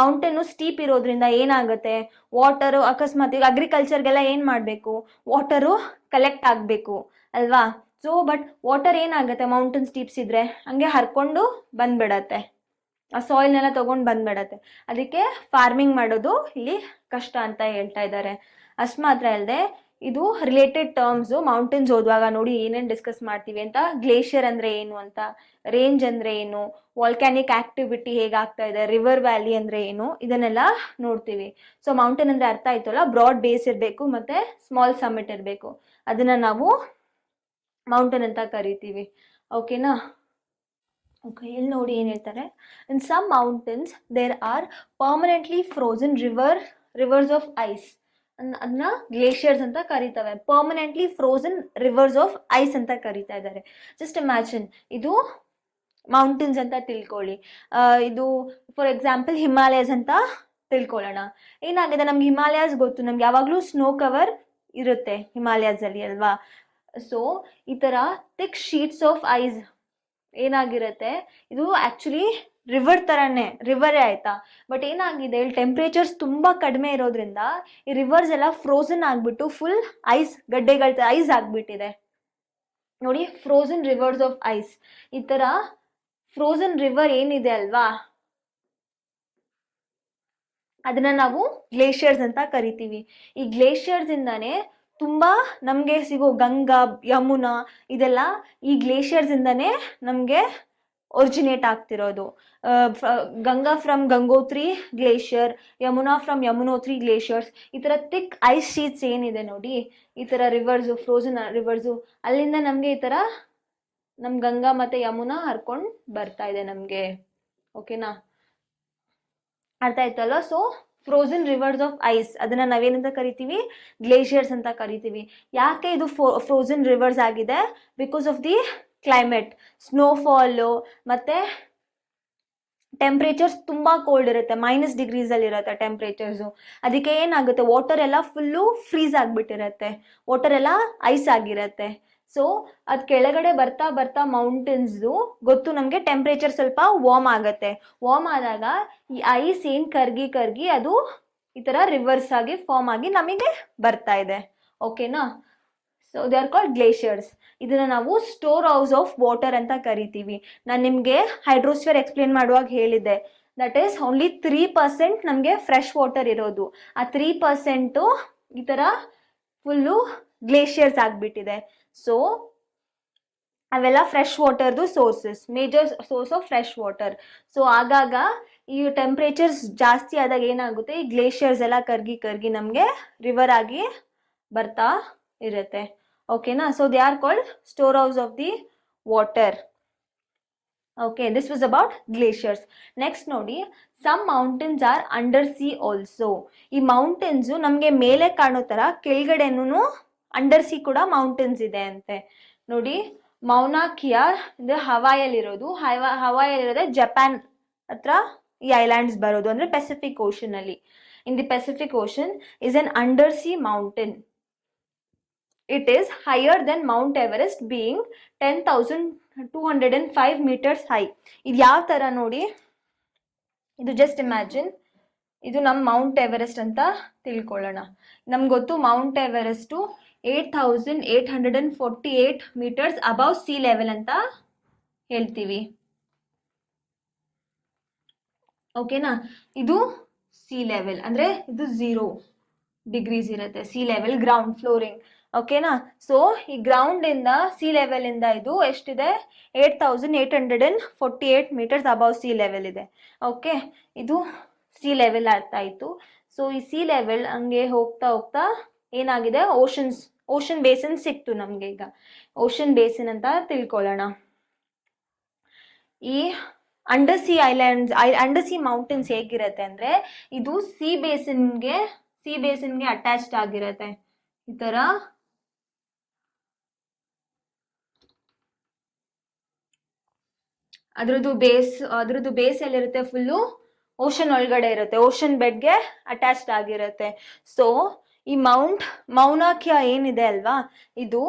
ಮೌಂಟೇನು ಸ್ಟೀಪ್ ಇರೋದ್ರಿಂದ ಏನಾಗುತ್ತೆ, ವಾಟರು ಅಕಸ್ಮಾತ್ ಈಗ ಅಗ್ರಿಕಲ್ಚರ್ಗೆಲ್ಲ ಏನು ಮಾಡಬೇಕು, ವಾಟರು ಕಲೆಕ್ಟ್ ಆಗಬೇಕು ಅಲ್ವಾ. ಸೊ ಬಟ್ ವಾಟರ್ ಏನಾಗುತ್ತೆ, ಮೌಂಟೇನ್ ಸ್ಟೀಪ್ಸ್ ಇದ್ದರೆ ಹಂಗೆ ಹರ್ಕೊಂಡು ಬಂದ್ಬಿಡತ್ತೆ, ಆ ಸಾಯಿಲ್ನೆಲ್ಲ ತೊಗೊಂಡು ಬಂದ್ಬಿಡತ್ತೆ. ಅದಕ್ಕೆ ಫಾರ್ಮಿಂಗ್ ಮಾಡೋದು ಇಲ್ಲಿ ಕಷ್ಟ ಅಂತ ಹೇಳ್ತಾ ಇದ್ದಾರೆ. ಅಷ್ಟು ಮಾತ್ರ ಅಲ್ಲದೆ ಇದು ರಿಲೇಟೆಡ್ ಟರ್ಮ್ಸು ಮೌಂಟೇನ್ಸ್ ಓದುವಾಗ ನೋಡಿ ಏನೇನು ಡಿಸ್ಕಸ್ ಮಾಡ್ತೀವಿ ಅಂತ. ಗ್ಲೇಷಿಯರ್ ಅಂದರೆ ಏನು ಅಂತ, ರೇಂಜ್ ಅಂದರೆ ಏನು, ವಾಲ್ಕ್ಯಾನಿಕ್ ಆಕ್ಟಿವಿಟಿ ಹೇಗಾಗ್ತಾ ಇದೆ, ರಿವರ್ ವ್ಯಾಲಿ ಅಂದರೆ ಏನು, ಇದನ್ನೆಲ್ಲ ನೋಡ್ತೀವಿ. ಸೊ ಮೌಂಟೇನ್ ಅಂದರೆ ಅರ್ಥ ಆಯ್ತಲ್ಲ, ಬ್ರಾಡ್ ಬೇಸ್ ಇರಬೇಕು ಮತ್ತು ಸ್ಮಾಲ್ ಸಮ್ಮಿಟ್ ಇರಬೇಕು, ಅದನ್ನು ನಾವು ಮೌಂಟೇನ್ ಅಂತ ಕರಿತೀವಿ. ಓಕೆನಾ. ಓಕೆ, ಇಲ್ಲಿ ನೋಡಿ ಏನು ಹೇಳ್ತಾರೆ, in some mountains there are permanently frozen rivers of ice. ಅದನ್ನ ಗ್ಲೇಷಿಯರ್ಸ್ ಅಂತ ಕರೀತವೆ. Permanently frozen rivers of ice ಅಂತ ಕರೀತಾ ಇದ್ದಾರೆ. ಜಸ್ಟ್ ಇಮ್ಯಾಜಿನ್, ಇದು ಮೌಂಟೇನ್ಸ್ ಅಂತ ತಿಳ್ಕೊಳ್ಳಿ. ಇದು ಫಾರ್ ಎಕ್ಸಾಂಪಲ್ ಹಿಮಾಲಯಸ್ ಅಂತ ತಿಳ್ಕೊಳ್ಳೋಣ. ಏನಾಗಿದೆ, ನಮ್ಗೆ ಹಿಮಾಲಯಾಸ್ ಗೊತ್ತು, ನಮ್ಗೆ ಯಾವಾಗಲೂ ಸ್ನೋ ಕವರ್ ಇರುತ್ತೆ ಹಿಮಾಲಯಾಸಲ್ಲಿ ಅಲ್ವಾ. ಸೊ ಈ ಥರ ಥಿಕ್ ಶೀಟ್ಸ್ ಆಫ್ ಐಸ್ ಏನಾಗಿರುತ್ತೆ, ಇದು ಆ್ಯಕ್ಚುಲಿ ರಿವರ್ ಥರನೇ, ರಿವರೇ ಆಯಿತಾ. ಬಟ್ ಏನಾಗಿದೆ, ಇಲ್ಲಿ ಟೆಂಪ್ರೇಚರ್ಸ್ ತುಂಬ ಕಡಿಮೆ ಇರೋದ್ರಿಂದ ಈ ರಿವರ್ಸ್ ಎಲ್ಲ ಫ್ರೋಝನ್ ಆಗಿಬಿಟ್ಟು ಫುಲ್ ಐಸ್ ಗಡ್ಡೆಗಳ ಐಸ್ ಆಗಿಬಿಟ್ಟಿದೆ ನೋಡಿ. ಫ್ರೋಝನ್ ರಿವರ್ಸ್ ಆಫ್ ಐಸ್, ಈ ಥರ ಫ್ರೋಝನ್ ರಿವರ್ ಏನಿದೆ ಅಲ್ವಾ, ಅದನ್ನು ನಾವು ಗ್ಲೇಷಿಯರ್ಸ್ ಅಂತ ಕರಿತೀವಿ. ಈ ಗ್ಲೇಷಿಯರ್ಸಿಂದಾನೇ ತುಂಬ ನಮಗೆ ಸಿಗೋ ಗಂಗಾ, ಯಮುನಾ ಇದೆಲ್ಲ ಈ ಗ್ಲೇಷಿಯರ್ಸಿಂದನೇ ನಮಗೆ ಒರಿಜಿನೇಟ್ ಆಗ್ತಿರೋದು. Ganga from Gangotri glacier, Yamuna from Yamunotri glaciers. ಈ ಥರ ಥಿಕ್ ಐಸ್ ಶೀಟ್ಸ್ ಏನಿದೆ ನೋಡಿ, ಈ ಥರ ರಿವರ್ಸು, ಫ್ರೋಝನ್ ರಿವರ್ಸು, ಅಲ್ಲಿಂದ ನಮಗೆ ಈ ಥರ ನಮ್ಮ ಗಂಗಾ ಮತ್ತು ಯಮುನಾ ಹರ್ಕೊಂಡು ಬರ್ತಾ ಇದೆ ನಮಗೆ. ಓಕೆನಾ, ಅರ್ಥ ಆಯ್ತಲ್ಲ? So frozen rivers of ice, ಅದನ್ನು ನಾವೇನಂತ ಕರಿತೀವಿ? ಗ್ಲೇಷಿಯರ್ಸ್ ಅಂತ ಕರಿತೀವಿ. ಯಾಕೆ ಇದು ಫ್ರೋಝನ್ ರಿವರ್ಸ್ ಆಗಿದೆ? Because of the climate, snowfall ಮತ್ತು ಟೆಂಪ್ರೇಚರ್ಸ್ ತುಂಬ ಕೋಲ್ಡ್ ಇರುತ್ತೆ, -ಡಿಗ್ರೀಸಲ್ಲಿ ಇರುತ್ತೆ ಟೆಂಪ್ರೇಚರ್ಸು. ಅದಕ್ಕೆ ಏನಾಗುತ್ತೆ, ವಾಟರ್ ಎಲ್ಲ ಫುಲ್ಲು ಫ್ರೀಸ್ ಆಗಿಬಿಟ್ಟಿರುತ್ತೆ, ವಾಟರ್ ಎಲ್ಲ ಐಸ್ ಆಗಿರುತ್ತೆ. ಸೊ ಅದು ಕೆಳಗಡೆ ಬರ್ತಾ ಬರ್ತಾ ಮೌಂಟೇನ್ಸ್ದು ಗೊತ್ತು ನಮಗೆ ಟೆಂಪ್ರೇಚರ್ ಸ್ವಲ್ಪ ವಾರ್ಮ್ ಆಗುತ್ತೆ. ವಾರ್ಮ್ ಆದಾಗ ಈ ಐಸ್ ಏನು ಕರ್ಗಿ ಅದು ಈ ಥರ ರಿವರ್ಸ್ ಆಗಿ ಫಾರ್ಮ್ ಆಗಿ ನಮಗೆ ಬರ್ತಾ ಇದೆ. ಓಕೆನಾ? So they are called glaciers. ಇದನ್ನು ನಾವು ಸ್ಟೋರ್ ಹೌಸ್ ಆಫ್ ವಾಟರ್ ಅಂತ ಕರಿತೀವಿ. ನಾನು ನಿಮಗೆ ಹೈಡ್ರೋಸ್ಫಿಯರ್ ಎಕ್ಸ್ಪ್ಲೇನ್ ಮಾಡುವಾಗ ಹೇಳಿದ್ದೆ, ದಟ್ ಈಸ್ ಓನ್ಲಿ 3% ನಮಗೆ ಫ್ರೆಶ್ ವಾಟರ್ ಇರೋದು. ಆ 3% ಈ ಥರ ಫುಲ್ಲು ಗ್ಲೇಷಿಯರ್ಸ್ ಆಗಿಬಿಟ್ಟಿದೆ. ಸೊ ಅವೆಲ್ಲ ಫ್ರೆಶ್ ವಾಟರ್ದು sources, major source of fresh water. So ಆಗಾಗ ಈ ಟೆಂಪ್ರೇಚರ್ಸ್ ಜಾಸ್ತಿ ಆದಾಗ ಏನಾಗುತ್ತೆ, ಈ ಗ್ಲೇಷಿಯರ್ಸ್ ಎಲ್ಲ ಕರ್ಗಿ ನಮಗೆ ರಿವರ್ ಆಗಿ ಬರ್ತಾ ಇರುತ್ತೆ. ಓಕೆನಾ? So they are called store house of the water. Okay, this was about glaciers. Next ನೋಡಿ, some mountains are under sea also. ಈ ಮೌಂಟೇನ್ಸು ನಮಗೆ ಮೇಲೆ ಕಾಣೋ ಥರ ಕೆಳಗಡೆನೂ ಅಂಡರ್ ಸಿ ಕೂಡ ಮೌಂಟೇನ್ಸ್ ಇದೆ ಅಂತೆ. ನೋಡಿ, ಮೌನಾ ಕಿಯಾ ಇದು ಹವಾಯಲ್ಲಿರೋದು, ಹವಾಯಲ್ಲಿರೋದೆ ಜಪಾನ್ ಹತ್ರ ಈ ಐಲ್ಯಾಂಡ್ಸ್ ಬರೋದು, ಅಂದರೆ ಪೆಸಿಫಿಕ್ ಓಷನಲ್ಲಿ. In the Pacific Ocean is an under sea mountain. It is higher than Mount Everest, being 10,205 meters high. ಇದು ಯಾವ ಥರ ನೋಡಿ, ಇದು ಜಸ್ಟ್ ಇಮ್ಯಾಜಿನ್, ಇದು ನಮ್ಮ ಮೌಂಟ್ ಎವರೆಸ್ಟ್ ಅಂತ ತಿಳ್ಕೊಳ್ಳೋಣ. ನಮ್ಗೆ ಗೊತ್ತು mount Everest 8,848 metres above sea level ಅಂತ ಹೇಳ್ತೀವಿ. ಓಕೆನಾ? ಇದು ಸಿ ಲೆವೆಲ್, ಅಂದರೆ ಇದು 0 ಡಿಗ್ರೀಸ್ ಇರುತ್ತೆ ಸಿ ಲೆವೆಲ್, ಗ್ರೌಂಡ್ ಫ್ಲೋರಿಂಗ್. ಓಕೆನಾ? ಸೊ ಈ ಗ್ರೌಂಡಿಂದ ಸಿ ಲೆವೆಲಿಂದ ಇದು ಎಷ್ಟಿದೆ, 8,848 ಮೀಟರ್ಸ್ ಅಬೌವ್ ಸಿ ಲೆವೆಲ್ ಇದೆ. ಓಕೆ, ಇದು ಸಿ ಲೆವೆಲ್ ಅರ್ಥ ಆಯಿತು. ಸೊ ಈ ಸಿ ಲೆವೆಲ್ ಹಂಗೆ ಹೋಗ್ತಾ ಹೋಗ್ತಾ ಏನಾಗಿದೆ, ಓಷನ್ ಬೇಸಿನ್ ಸಿಕ್ತು ನಮಗೆ. ಈಗ ಓಷನ್ ಬೇಸಿನ್ ಅಂತ ತಿಳ್ಕೊಳ್ಳೋಣ. ಈ under C islands, under C mountains ಹೇಗಿರುತ್ತೆ ಅಂದರೆ, ಇದು ಸಿ ಬೇಸಿನ್ಗೆ ಅಟ್ಯಾಚ್ಡ್ ಆಗಿರುತ್ತೆ. ಈ ಥರ ಅದ್ರದ್ದು ಬೇಸ್ ಎಲ್ಲಿರುತ್ತೆ, ಫುಲ್ಲು ಓಷನ್ ಒಳಗಡೆ ಇರುತ್ತೆ, ಓಷನ್ ಬೆಡ್ಗೆ ಅಟ್ಯಾಚ್ಡ್ ಆಗಿರುತ್ತೆ. ಸೊ ಈ ಮೌನಾ ಕಿಯಾ ಏನಿದೆ ಅಲ್ವಾ, ಇದು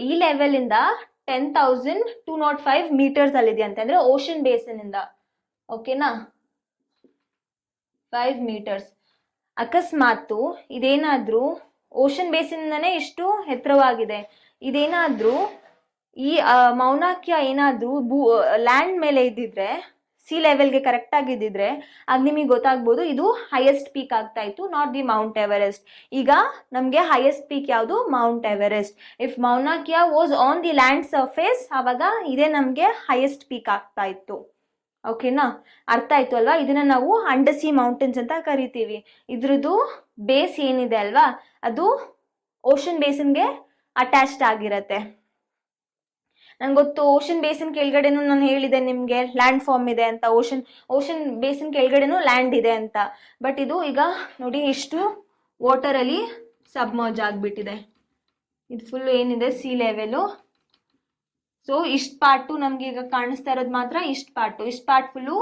ಈ ಲೆವೆಲಿಂದ 10,205 ಮೀಟರ್ಸ್ ಅಲ್ಲಿದೆ ಅಂತ, ಅಂದರೆ ಓಷನ್ ಬೇಸಿನಿಂದ. ಓಕೆನಾ? 5 ಮೀಟರ್ಸ್. ಅಕಸ್ಮಾತು ಇದೇನಾದರೂ ಓಷನ್ ಬೇಸಿನಿಂದನೇ ಇಷ್ಟು ಎತ್ತರವಾಗಿದೆ, ಇದೇನಾದರೂ ಈ ಮೌನಾ ಕಿಯಾ ಏನಾದರೂ ಲ್ಯಾಂಡ್ ಮೇಲೆ ಇದ್ದಿದ್ರೆ, ಸಿ ಲೆವೆಲ್ಗೆ ಕರೆಕ್ಟಾಗಿ ಇದ್ದಿದ್ರೆ, ಆಗ ನಿಮಗೆ ಗೊತ್ತಾಗ್ಬೋದು ಇದು ಹೈಯೆಸ್ಟ್ ಪೀಕ್ ಆಗ್ತಾ ಇತ್ತು, ನಾಟ್ ದಿ ಮೌಂಟ್ ಎವರೆಸ್ಟ್. ಈಗ ನಮಗೆ ಹೈಯೆಸ್ಟ್ ಪೀಕ್ ಯಾವುದು, Mount Everest. If Mauna Kea was on the land surface, ಆವಾಗ ಇದೇ ನಮಗೆ ಹೈಯೆಸ್ಟ್ ಪೀಕ್ ಆಗ್ತಾ ಇತ್ತು. ಓಕೆನಾ? ಅರ್ಥ ಆಯ್ತು ಅಲ್ವಾ? ಇದನ್ನ ನಾವು ಅಂಡರ್ ಸಿ ಮೌಂಟೇನ್ಸ್ ಅಂತ ಕರಿತೀವಿ. ಇದ್ರದ್ದು ಬೇಸ್ ಏನಿದೆ ಅಲ್ವಾ, ಅದು ಓಷನ್ ಬೇಸಿನ್ಗೆ ಅಟ್ಯಾಚ್ಡ್ ಆಗಿರತ್ತೆ. ನಂಗೆ ಗೊತ್ತು, ಓಷನ್ ಬೇಸಿನ್ ಕೆಳಗಡೆನೂ ನಾನು ಹೇಳಿದೆ ನಿಮಗೆ ಲ್ಯಾಂಡ್ ಫಾರ್ಮ್ ಇದೆ ಅಂತ, ಓಷನ್ ಬೇಸಿನ್ ಕೆಳಗಡೆನೂ ಲ್ಯಾಂಡ್ ಇದೆ ಅಂತ. ಬಟ್ ಇದು ಈಗ ನೋಡಿ ಇಷ್ಟು ವಾಟರಲ್ಲಿ ಸಬ್ಮರ್ಜ್ ಆಗಿಬಿಟ್ಟಿದೆ. ಇದು ಫುಲ್ಲು ಏನಿದೆ ಸಿ ಲೆವೆಲು. ಸೊ ಇಷ್ಟು ಪಾರ್ಟು ನಮಗೆ ಈಗ ಕಾಣಿಸ್ತಾ ಇರೋದು ಮಾತ್ರ ಇಷ್ಟು ಪಾರ್ಟ್ ಫುಲ್ಲು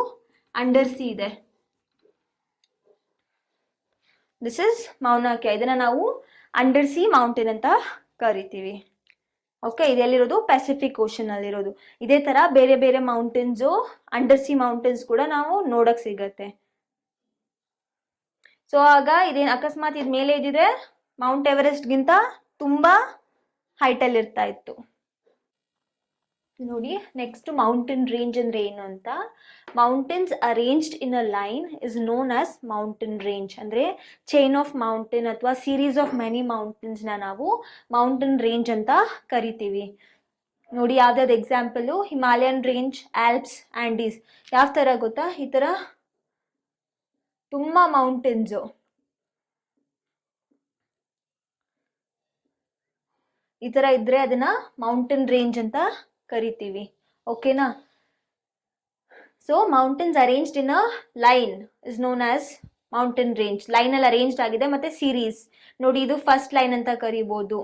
ಅಂಡರ್ ಸಿ ಇದೆ. This is Mauna Kea. ಇದನ್ನು ನಾವು ಅಂಡರ್ ಸಿ ಮೌಂಟೇನ್ ಅಂತ ಕರಿತೀವಿ. ಓಕೆ, ಇದೆಲ್ಲಿರೋದು, ಪೆಸಿಫಿಕ್ ಓಷನ್ ಅಲ್ಲಿರೋದು. ಇದೇ ಥರ ಬೇರೆ ಬೇರೆ ಮೌಂಟೇನ್ಸು, ಅಂಡರ್ ಸಿ ಮೌಂಟೇನ್ಸ್ ಕೂಡ ನಾವು ನೋಡೋಕ್ಕೆ ಸಿಗತ್ತೆ. ಸೊ ಆಗ ಇದೇನು ಅಕಸ್ಮಾತ್ ಇದು ಮೇಲೆ ಇದ್ದಿದ್ರೆ ಮೌಂಟ್ ಎವರೆಸ್ಟ್ಗಿಂತ ತುಂಬ ಹೈಟಲ್ಲಿ ಇರ್ತಾ ಇತ್ತು. ನೋಡಿ, ನೆಕ್ಸ್ಟ್ ಮೌಂಟೇನ್ ರೇಂಜ್ ಅಂದರೆ ಏನು ಅಂತ. Mountains arranged in a line is known as mountain range. ಅಂದರೆ ಚೈನ್ ಆಫ್ ಮೌಂಟೇನ್ ಅಥವಾ ಸೀರೀಸ್ ಆಫ್ ಮೆನಿ ಮೌಂಟೇನ್ಸ್ನ ನಾವು ಮೌಂಟೇನ್ ರೇಂಜ್ ಅಂತ ಕರಿತೀವಿ. ನೋಡಿ, ಯಾವ್ದಾದ್ರು example, Himalayan range, Alps, Andes. ಯಾವ ಥರ ಗೊತ್ತಾ, ಈ ಥರ ತುಂಬ ಮೌಂಟೇನ್ಸು, ಈ ಥರ ಇದ್ದರೆ ಅದನ್ನು ಮೌಂಟೇನ್ ರೇಂಜ್ ಅಂತ ಕರಿತೀವಿ. ಓಕೆನಾ? So mountains arranged in a line is known as mountain range. ಲೈನಲ್ಲಿ ಅರೇಂಜ್ಡ್ ಆಗಿದೆ. ಮತ್ತು ಸೀರೀಸ್ ನೋಡಿ, ಇದು ಫಸ್ಟ್ ಲೈನ್ ಅಂತ ಕರಿಬೋದು.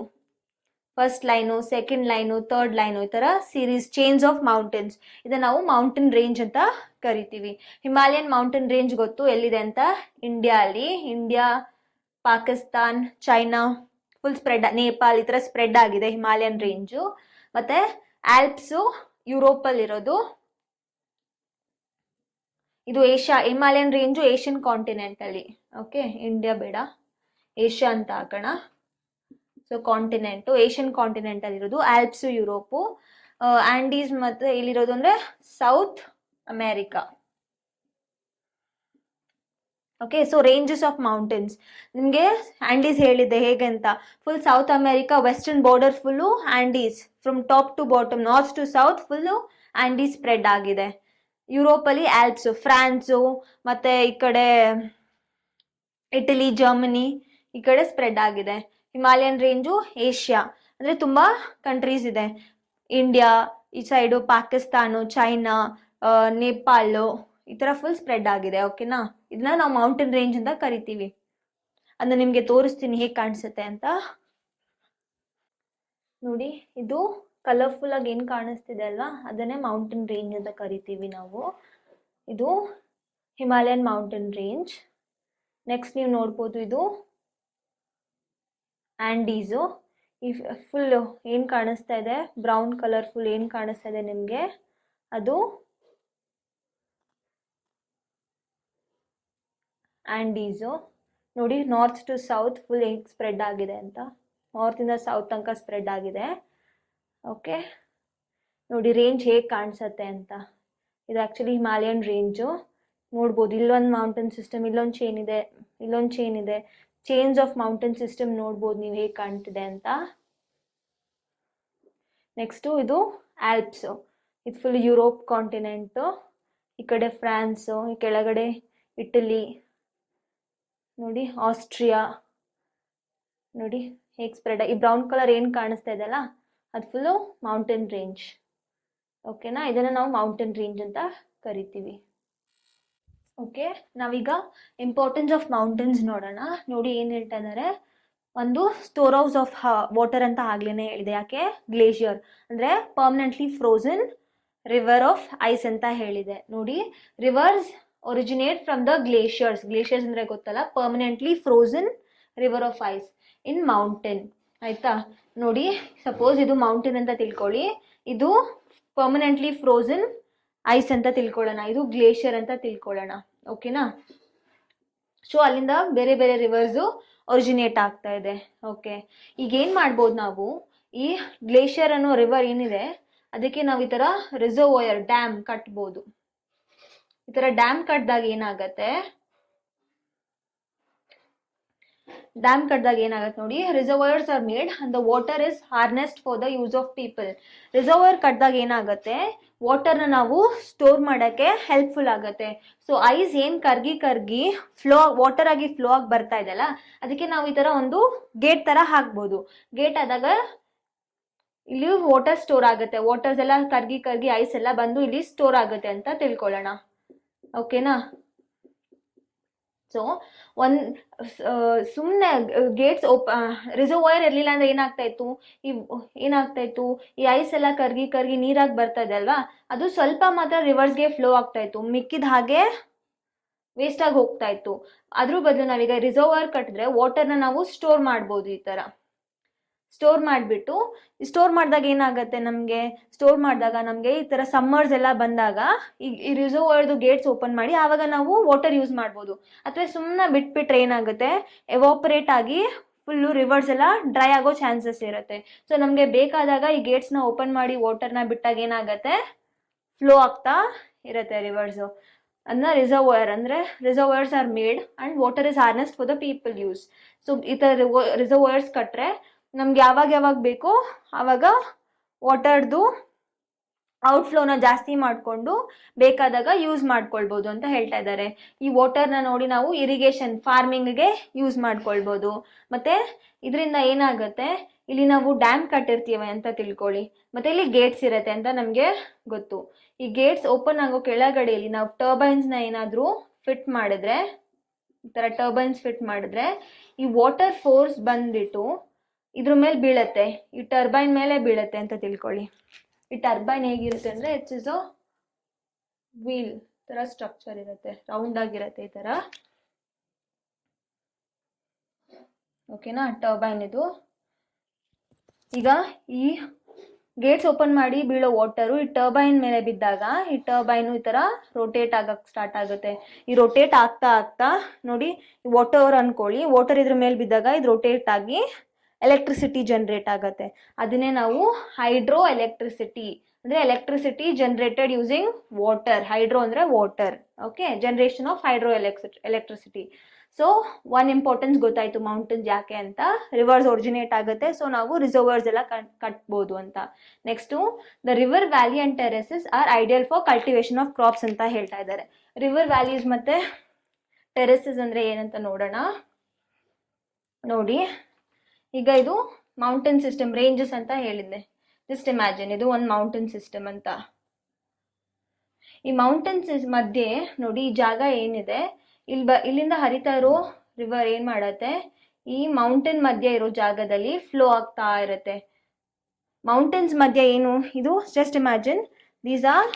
First line, second line, third line, ಈ ಥರ ಸೀರೀಸ್ ಚೇಂಜ್ ಆಫ್ ಮೌಂಟೇನ್ಸ್, ಇದನ್ನು ನಾವು ಮೌಂಟೇನ್ ರೇಂಜ್ ಅಂತ ಕರಿತೀವಿ. ಹಿಮಾಲಯನ್ ಮೌಂಟೇನ್ ರೇಂಜ್ ಗೊತ್ತು ಎಲ್ಲಿದೆ ಅಂತ? ಇಂಡಿಯಾ ಅಲ್ಲಿ. India, Pakistan, China, full spread, Nepal, ಈ ಥರ ಸ್ಪ್ರೆಡ್ ಆಗಿದೆ ಹಿಮಾಲಯನ್ ರೇಂಜು. ಮತ್ತು ಆಲ್ಪ್ಸು ಯುರೋಪಲ್ಲಿರೋದು. ಇದು ಏಷ್ಯಾ, ಹಿಮಾಲಯನ್ ರೇಂಜು ಏಷ್ಯನ್ ಕಾಂಟಿನೆಂಟಲ್ಲಿ. ಓಕೆ, ಇಂಡಿಯಾ ಬೇಡ, ಏಷ್ಯಾ ಅಂತ ಹಾಕೋಣ. ಸೊ ಕಾಂಟಿನೆಂಟು ಏಷ್ಯನ್ ಕಾಂಟಿನೆಂಟಲ್ಲಿರೋದು. Alps Europe. ಆಂಡೀಸ್ ಮತ್ತು ಇಲ್ಲಿರೋದು ಅಂದರೆ South America. Okay, so ranges of mountains ನಿಮಗೆ ಆಂಡೀಸ್ ಹೇಳಿದ್ದೆ ಹೇಗೆ ಅಂತ. Full South America western border full Andes, from top to bottom, north to south full Andes spread ಆಗಿದೆ. ಯುರೋಪಲ್ಲಿ ಆಲ್ಪ್ಸು, ಫ್ರಾನ್ಸು, ಮತ್ತು ಈ ಕಡೆ ಇಟಲಿ, ಜರ್ಮನಿ, ಈ ಕಡೆ ಸ್ಪ್ರೆಡ್ ಆಗಿದೆ. ಹಿಮಾಲಯನ್ ರೇಂಜು ಏಷ್ಯಾ, ಅಂದರೆ ತುಂಬ ಕಂಟ್ರೀಸ್ ಇದೆ. ಇಂಡಿಯಾ ಈ ಸೈಡು, ಪಾಕಿಸ್ತಾನು, ಚೈನಾ, ನೇಪಾಳು, ಈ ಥರ ಫುಲ್ ಸ್ಪ್ರೆಡ್ ಆಗಿದೆ. ಓಕೆನಾ? ಇದನ್ನ ನಾವು ಮೌಂಟೇನ್ ರೇಂಜ್ ಅಂತ ಕರಿತೀವಿ. ಅದನ್ನ ನಿಮಗೆ ತೋರಿಸ್ತೀನಿ ಹೇಗೆ ಕಾಣಿಸುತ್ತೆ ಅಂತ. ನೋಡಿ, ಇದು ಕಲರ್ಫುಲ್ ಆಗಿ ಏನು ಕಾಣಿಸ್ತಿದೆ ಅಲ್ವಾ, ಅದನ್ನೇ ಮೌಂಟೇನ್ ರೇಂಜ್ ಅಂತ ಕರಿತೀವಿ ನಾವು. ಇದು ಹಿಮಾಲಯನ್ ಮೌಂಟೇನ್ ರೇಂಜ್. ನೆಕ್ಸ್ಟ್ ನೀವು ನೋಡ್ಬೋದು, ಇದು ಆಂಡೀಸು. ಈ ಫುಲ್ಲು ಏನು ಕಾಣಿಸ್ತಾ ಇದೆ, ಬ್ರೌನ್ ಕಲರ್ ಫುಲ್ ಏನು ಕಾಣಿಸ್ತಾ ಇದೆ ನಿಮಗೆ, ಅದು ಆಂಡೀಸು. ನೋಡಿ, ನಾರ್ತ್ ಟು ಸೌತ್ ಫುಲ್ ಹೇಗೆ ಸ್ಪ್ರೆಡ್ ಆಗಿದೆ ಅಂತ. ನಾರ್ತಿಂದ ಸೌತ್ ತನಕ ಸ್ಪ್ರೆಡ್ ಆಗಿದೆ. ಓಕೆ, ನೋಡಿ ರೇಂಜ್ ಹೇಗೆ ಕಾಣಿಸುತ್ತೆ ಅಂತ. ಇದು ಆ್ಯಕ್ಚುಲಿ ಹಿಮಾಲಯನ್ ರೇಂಜು. ನೋಡ್ಬೋದು, ಇಲ್ಲೊಂದು ಮೌಂಟೇನ್ ಸಿಸ್ಟಮ್, ಇಲ್ಲೊಂದು ಚೇನ್ ಇದೆ, ಇಲ್ಲೊಂದು ಚೇನ್ ಇದೆ. ಚೇಂಜ್ ಆಫ್ ಮೌಂಟೇನ್ ಸಿಸ್ಟಮ್ ನೋಡ್ಬೋದು ನೀವು ಹೇಗೆ ಕಾಣ್ತಿದೆ ಅಂತ. ನೆಕ್ಸ್ಟು ಇದು ಆಲ್ಪ್ಸು. ಇದು ಫುಲ್ ಯುರೋಪ್ ಕಾಂಟಿನೆಂಟು. ಈ ಕಡೆ ಫ್ರಾನ್ಸು, ಈ ಕೆಳಗಡೆ ಇಟಲಿ, ನೋಡಿ ಆಸ್ಟ್ರಿಯಾ. ನೋಡಿ ಹೇಗೆ ಸ್ಪ್ರೆಡ್, ಈ ಬ್ರೌನ್ ಕಲರ್ ಏನು ಕಾಣಿಸ್ತಾ ಇದೆಯಲ್ಲ ಅದು ಫುಲ್ಲು ಮೌಂಟೇನ್ ರೇಂಜ್. ಓಕೆನಾ? ಇದನ್ನು ನಾವು ಮೌಂಟೇನ್ ರೇಂಜ್ ಅಂತ ಕರಿತೀವಿ. ಓಕೆ, ನಾವೀಗ ಇಂಪಾರ್ಟೆನ್ಸ್ ಆಫ್ ಮೌಂಟೇನ್ಸ್ ನೋಡೋಣ. ನೋಡಿ ಏನು ಹೇಳ್ತಾ ಇದ್ದಾರೆ, ಒಂದು ಸ್ಟೋರ್ ಹೌಸ್ ಆಫ್ ವಾಟರ್ ಅಂತ ಆಗ್ಲೇ ಹೇಳಿದೆ. ಯಾಕೆ? ಗ್ಲೇಷಿಯರ್ ಅಂದರೆ permanently frozen river of ice ಅಂತ ಹೇಳಿದೆ. ನೋಡಿ, rivers originate from the glaciers. Glaciers ಅಂದರೆ ಗೊತ್ತಲ್ಲ, permanently frozen river of ice in mountain. ಆಯಿತಾ? ನೋಡಿ, ಸಪೋಸ್ ಇದು ಮೌಂಟೇನ್ ಅಂತ ತಿಳ್ಕೊಳ್ಳಿ, ಇದು ಪರ್ಮನೆಂಟ್ಲಿ ಫ್ರೋಝನ್ ಐಸ್ ಅಂತ ತಿಳ್ಕೊಳ್ಳೋಣ, ಇದು ಗ್ಲೇಷಿಯರ್ ಅಂತ ತಿಳ್ಕೊಳ್ಳೋಣ. ಓಕೆನಾ? ಸೊ ಅಲ್ಲಿಂದ ಬೇರೆ ಬೇರೆ ರಿವರ್ಸು ಒರಿಜಿನೇಟ್ ಆಗ್ತಾ ಇದೆ. ಓಕೆ, ಈಗ ಏನು ಮಾಡ್ಬೋದು ನಾವು, ಈ ಗ್ಲೇಷಿಯರ್ ಅನ್ನೋ ರಿವರ್ ಏನಿದೆ ಅದಕ್ಕೆ ನಾವು ಈ ಥರ ರಿಸರ್ವಾಯರ್, ಡ್ಯಾಮ್ ಕಟ್ಬೋದು. ಈ ಥರ ಡ್ಯಾಮ್ ಕಟ್ಟಿದಾಗ ಏನಾಗತ್ತೆ, ನೋಡಿ, reservoirs are made and the water is harnessed for the use of people. Reservoir ಕಟ್ಟಿದಾಗ ಏನಾಗುತ್ತೆ, ವಾಟರ್ನ ನಾವು ಸ್ಟೋರ್ ಮಾಡೋಕ್ಕೆ ಹೆಲ್ಪ್ಫುಲ್ ಆಗುತ್ತೆ. ಸೊ ಐಸ್ ಏನು ಕರ್ಗಿ ವಾಟರ್ ಆಗಿ ಫ್ಲೋ ಆಗಿ ಬರ್ತಾ ಇದೆಯಲ್ಲ, ಅದಕ್ಕೆ ನಾವು ಈ ಥರ ಒಂದು ಗೇಟ್ ಥರ ಹಾಕ್ಬೋದು. ಗೇಟ್ ಆದಾಗ ಇಲ್ಲಿ ವಾಟರ್ ಸ್ಟೋರ್ ಆಗುತ್ತೆ. ವಾಟರ್ಸ್ ಎಲ್ಲ ಕರ್ಗಿ ಐಸ್ ಎಲ್ಲ ಬಂದು ಇಲ್ಲಿ ಸ್ಟೋರ್ ಆಗುತ್ತೆ ಅಂತ ತಿಳ್ಕೊಳ್ಳೋಣ. ಓಕೆನಾ? ಸೊ ಸುಮ್ಮನೆ ಗೇಟ್ಸ್ ರಿಸರ್ವಾಯರ್ ಇರಲಿಲ್ಲ ಅಂದರೆ ಏನಾಗ್ತಾ ಇತ್ತು, ಈ ಐಸ್ ಎಲ್ಲ ಕರ್ಗಿ ನೀರಾಗಿ ಬರ್ತಾ ಇದೆ ಅಲ್ವಾ, ಅದು ಸ್ವಲ್ಪ ಮಾತ್ರ ರಿವರ್ಸ್ಗೆ ಫ್ಲೋ ಆಗ್ತಾ ಇತ್ತು, ಮಿಕ್ಕಿದ ಹಾಗೆ ವೇಸ್ಟಾಗಿ ಹೋಗ್ತಾ ಇತ್ತು. ಅದ್ರ ಬದಲು ನಾವೀಗ ರಿಸರ್ವಾಯರ್ ಕಟ್ಟಿದ್ರೆ ವಾಟರ್ನ ನಾವು ಸ್ಟೋರ್ ಮಾಡ್ಬೋದು. ಈ ಥರ ಸ್ಟೋರ್ ಮಾಡಿಬಿಟ್ಟು, ಸ್ಟೋರ್ ಮಾಡಿದಾಗ ಏನಾಗುತ್ತೆ, ಸ್ಟೋರ್ ಮಾಡಿದಾಗ ನಮಗೆ ಈ ಥರ ಸಮ್ಮರ್ಸ್ ಎಲ್ಲ ಬಂದಾಗ ಈ ರಿಸರ್ವಾಯರ್ದು ಗೇಟ್ಸ್ ಓಪನ್ ಮಾಡಿ ಆವಾಗ ನಾವು ವಾಟರ್ ಯೂಸ್ ಮಾಡ್ಬೋದು. ಅಥವಾ ಸುಮ್ಮನೆ ಬಿಟ್ಬಿಟ್ರೆ ಏನಾಗುತ್ತೆ, ಎವಾಪರೇಟ್ ಆಗಿ ಫುಲ್ಲು ರಿವರ್ಸ್ ಎಲ್ಲ ಡ್ರೈ ಆಗೋ ಚಾನ್ಸಸ್ ಇರುತ್ತೆ. ಸೊ ನಮಗೆ ಬೇಕಾದಾಗ ಈ ಗೇಟ್ಸ್ನ ಓಪನ್ ಮಾಡಿ ವಾಟರ್ನ ಬಿಟ್ಟಾಗ ಏನಾಗುತ್ತೆ, ಫ್ಲೋ ಆಗ್ತಾ ಇರುತ್ತೆ ರಿವರ್ಸು. ಅದನ್ನ ರಿಸರ್ವಾಯರ್ ಅಂದರೆ reservoirs are made and water is harnessed for the people use. So ಈ ಥರ ರಿಸರ್ವಾಯರ್ಸ್ ಕಟ್ಟರೆ ನಮ್ಗೆ ಯಾವಾಗ ಬೇಕೋ ಆವಾಗ ವಾಟರ್ದು ಔಟ್ಫ್ಲೋನ ಜಾಸ್ತಿ ಮಾಡಿಕೊಂಡು ಬೇಕಾದಾಗ ಯೂಸ್ ಮಾಡ್ಕೊಳ್ಬೋದು ಅಂತ ಹೇಳ್ತಾ ಇದ್ದಾರೆ. ಈ ವಾಟರ್ನ ನೋಡಿ ನಾವು ಇರಿಗೇಷನ್, ಫಾರ್ಮಿಂಗ್ಗೆ ಯೂಸ್ ಮಾಡ್ಕೊಳ್ಬೋದು. ಮತ್ತು ಇದರಿಂದ ಏನಾಗುತ್ತೆ, ಇಲ್ಲಿ ನಾವು ಡ್ಯಾಮ್ ಕಟ್ಟಿರ್ತೀವಿ ಅಂತ ತಿಳ್ಕೊಳ್ಳಿ, ಮತ್ತೆ ಇಲ್ಲಿ ಗೇಟ್ಸ್ ಇರುತ್ತೆ ಅಂತ ನಮಗೆ ಗೊತ್ತು. ಈ ಗೇಟ್ಸ್ ಓಪನ್ ಆಗೋ ಕೆಳಗಡೆಯಲ್ಲಿ ನಾವು ಟರ್ಬೈನ್ಸ್ನ ಏನಾದರೂ ಫಿಟ್ ಮಾಡಿದ್ರೆ, ಈ ಥರ ಟರ್ಬೈನ್ಸ್ ಫಿಟ್ ಮಾಡಿದ್ರೆ ಈ ವಾಟರ್ ಫೋರ್ಸ್ ಬಂದ್ಬಿಟ್ಟು ಇದ್ರ ಮೇಲೆ ಬೀಳತ್ತೆ, ಈ ಟರ್ಬೈನ್ ಮೇಲೆ ಬೀಳತ್ತೆ ಅಂತ ತಿಳ್ಕೊಳ್ಳಿ. ಈ ಟರ್ಬೈನ್ ಹೇಗಿರುತ್ತೆ ಅಂದರೆ ಇಟ್ಸ್ ಇಸ್ ಅ ವೀಲ್ ಥರ ಸ್ಟ್ರಕ್ಚರ್ ಇರುತ್ತೆ, ರೌಂಡ್ ಆಗಿರುತ್ತೆ ಈ ಥರ. ಓಕೆನಾ, ಟರ್ಬೈನ್ ಇದು. ಈಗ ಈ ಗೇಟ್ಸ್ ಓಪನ್ ಮಾಡಿ ಬೀಳೋ ವಾಟರು ಈ ಟರ್ಬೈನ್ ಮೇಲೆ ಬಿದ್ದಾಗ ಈ ಟರ್ಬೈನು ಈ ಥರ ರೊಟೇಟ್ ಆಗಕ್ಕೆ ಸ್ಟಾರ್ಟ್ ಆಗುತ್ತೆ. ಈ ರೊಟೇಟ್ ಆಗ್ತಾ ಆಗ್ತಾ ನೋಡಿ, ಈ ವಾಟರ್ ಅನ್ಕೊಳ್ಳಿ, ವಾಟರ್ ಇದ್ರ ಮೇಲೆ ಬಿದ್ದಾಗ ಇದು ರೊಟೇಟ್ ಆಗಿ ಎಲೆಕ್ಟ್ರಿಸಿಟಿ ಜನರೇಟ್ ಆಗುತ್ತೆ. ಅದನ್ನೇ ನಾವು ಹೈಡ್ರೋ ಎಲೆಕ್ಟ್ರಿಸಿಟಿ ಅಂದರೆ electricity generated using water. Hydro ಅಂದರೆ water. Okay, generation of hydro electricity. So one importance ಗೊತ್ತಾಯಿತು ಮೌಂಟೇನ್ಸ್ ಯಾಕೆ ಅಂತ. ರಿವರ್ಸ್ ಒರಿಜಿನೇಟ್ ಆಗುತ್ತೆ, ಸೊ ನಾವು ರಿಸರ್ವರ್ಸ್ ಎಲ್ಲ ಕಟ್ಬೋದು ಅಂತ. Next the river valley and terraces are ideal for cultivation of crops ಅಂತ ಹೇಳ್ತಾ ಇದ್ದಾರೆ. ರಿವರ್ ವ್ಯಾಲೀಸ್ ಮತ್ತು ಟೆರೆಸಸ್ ಅಂದರೆ ಏನಂತ ನೋಡೋಣ. ನೋಡಿ, ಈಗ ಇದು ಮೌಂಟೇನ್ ಸಿಸ್ಟಮ್, ರೇಂಜಸ್ ಅಂತ ಹೇಳಿದ್ದೆ. ಜಸ್ಟ್ ಇಮ್ಯಾಜಿನ್ ಇದು ಒಂದು ಮೌಂಟೇನ್ ಸಿಸ್ಟಮ್ ಅಂತ. ಈ ಮೌಂಟೇನ್ಸ್ ಮಧ್ಯೆ ನೋಡಿ, ಈ ಜಾಗ ಏನಿದೆ, ಇಲ್ಲಿಂದ ಹರಿತಾ ಇರೋ ರಿವರ್ ಏನು ಮಾಡತ್ತೆ, ಈ ಮೌಂಟೇನ್ ಮಧ್ಯೆ ಇರೋ ಜಾಗದಲ್ಲಿ ಫ್ಲೋ ಆಗ್ತಾ ಇರುತ್ತೆ. ಮೌಂಟೇನ್ಸ್ ಮಧ್ಯೆ ಏನು ಇದು, just imagine these are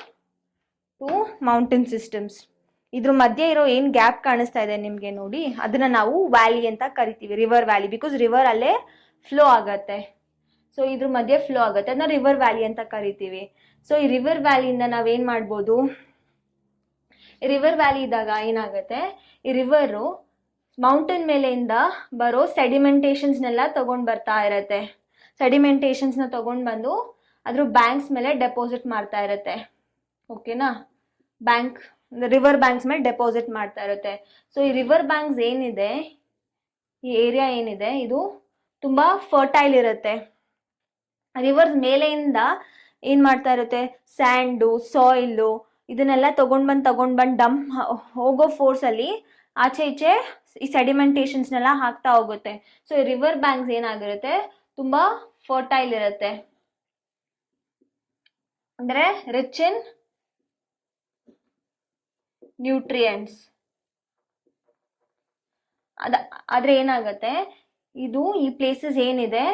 two mountain systems. ಇದ್ರ ಮಧ್ಯೆ ಇರೋ ಏನು ಗ್ಯಾಪ್ ಕಾಣಿಸ್ತಾ ಇದೆ ನಿಮಗೆ ನೋಡಿ, ಅದನ್ನ ನಾವು ವ್ಯಾಲಿ ಅಂತ ಕರಿತೀವಿ, ರಿವರ್ ವ್ಯಾಲಿ. ಬಿಕಾಸ್ ರಿವರ್ ಅಲ್ಲೇ ಫ್ಲೋ ಆಗತ್ತೆ, ಸೊ ಇದ್ರ ಮಧ್ಯೆ ಫ್ಲೋ ಆಗುತ್ತೆ, ಅದನ್ನ ರಿವರ್ ವ್ಯಾಲಿ ಅಂತ ಕರಿತೀವಿ. ಸೊ ಈ ರಿವರ್ ವ್ಯಾಲಿಯಿಂದ ನಾವೇನು ಮಾಡ್ಬೋದು, ರಿವರ್ ವ್ಯಾಲಿ ಇದ್ದಾಗ ಏನಾಗುತ್ತೆ, ಈ ರಿವರು ಮೌಂಟೇನ್ ಮೇಲೆಯಿಂದ ಬರೋ ಸೆಡಿಮೆಂಟೇಷನ್ಸ್ನೆಲ್ಲ ತೊಗೊಂಡು ಬರ್ತಾ ಇರತ್ತೆ. ಸೆಡಿಮೆಂಟೇಷನ್ಸ್ನ ತೊಗೊಂಡು ಬಂದು ಅದ್ರ ಬ್ಯಾಂಕ್ಸ್ ಮೇಲೆ ಡೆಪಾಸಿಟ್ ಮಾಡ್ತಾ ಇರತ್ತೆ. ಓಕೆನಾ, ರಿವರ್ ಬ್ಯಾಂಕ್ಸ್ ಮೇಲೆ ಡೆಪಾಸಿಟ್ ಮಾಡ್ತಾ ಇರುತ್ತೆ. ಸೊ ಈ ರಿವರ್ ಬ್ಯಾಂಕ್ಸ್ ಏನಿದೆ, ಈ ಏರಿಯಾ ಏನಿದೆ, ಇದು ತುಂಬ ಫರ್ಟೈಲ್ ಇರುತ್ತೆ. ರಿವರ್ಸ್ ಮೇಲೆಯಿಂದ ಏನು ಮಾಡ್ತಾ ಇರುತ್ತೆ, ಸ್ಯಾಂಡು, ಸಾಯಿಲು ಇದನ್ನೆಲ್ಲ ತೊಗೊಂಡು ಬಂದು ಡಂಪ್ ಹೋಗೋ ಫೋರ್ಸಲ್ಲಿ ಆಚೆ ಈಚೆ ಈ ಸೆಡಿಮೆಂಟೇಷನ್ಸ್ನೆಲ್ಲ ಹಾಕ್ತಾ ಹೋಗುತ್ತೆ. ಸೊ ಈ ರಿವರ್ ಬ್ಯಾಂಕ್ಸ್ ಏನಾಗಿರುತ್ತೆ, ತುಂಬ ಫರ್ಟೈಲ್ ಇರುತ್ತೆ, ಅಂದರೆ ರಿಚ್ ಇನ್ ನ್ಯೂಟ್ರಿಯೆಂಟ್ಸ್. ಆದರೆ ಏನಾಗುತ್ತೆ, ಇದು ಈ ಪ್ಲೇಸಸ್ ಏನಿದೆ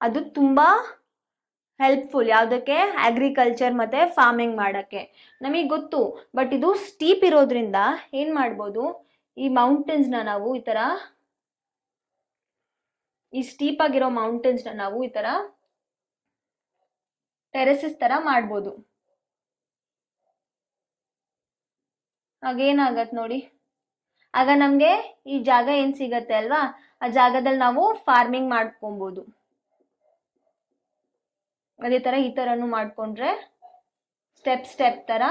ಅದು ತುಂಬ ಹೆಲ್ಪ್ಫುಲ್ ಯಾವುದಕ್ಕೆ, ಅಗ್ರಿಕಲ್ಚರ್ ಮತ್ತು ಫಾರ್ಮಿಂಗ್ ಮಾಡೋಕ್ಕೆ. ನಮಗೆ ಗೊತ್ತು, ಬಟ್ ಇದು ಸ್ಟೀಪ್ ಇರೋದ್ರಿಂದ ಏನು ಮಾಡ್ಬೋದು, ಈ ಮೌಂಟೇನ್ಸ್ನ ನಾವು ಈ ಥರ, ಈ ಸ್ಟೀಪ್ ಆಗಿರೋ ಮೌಂಟೇನ್ಸ್ನ ನಾವು ಈ ಥರ ಟೆರೆಸಸ್ ಥರ ಮಾಡ್ಬೋದು. ಆಗೇನಾಗತ್ತೆ ನೋಡಿ, ಆಗ ನಮಗೆ ಈ ಜಾಗ ಏನು ಸಿಗತ್ತೆ ಅಲ್ವಾ, ಆ ಜಾಗದಲ್ಲಿ ನಾವು ಫಾರ್ಮಿಂಗ್ ಮಾಡ್ಕೊಬೋದು. ಅದೇ ಥರ ಈ ಥರನೂ ಮಾಡಿಕೊಂಡ್ರೆ ಸ್ಟೆಪ್ ಥರ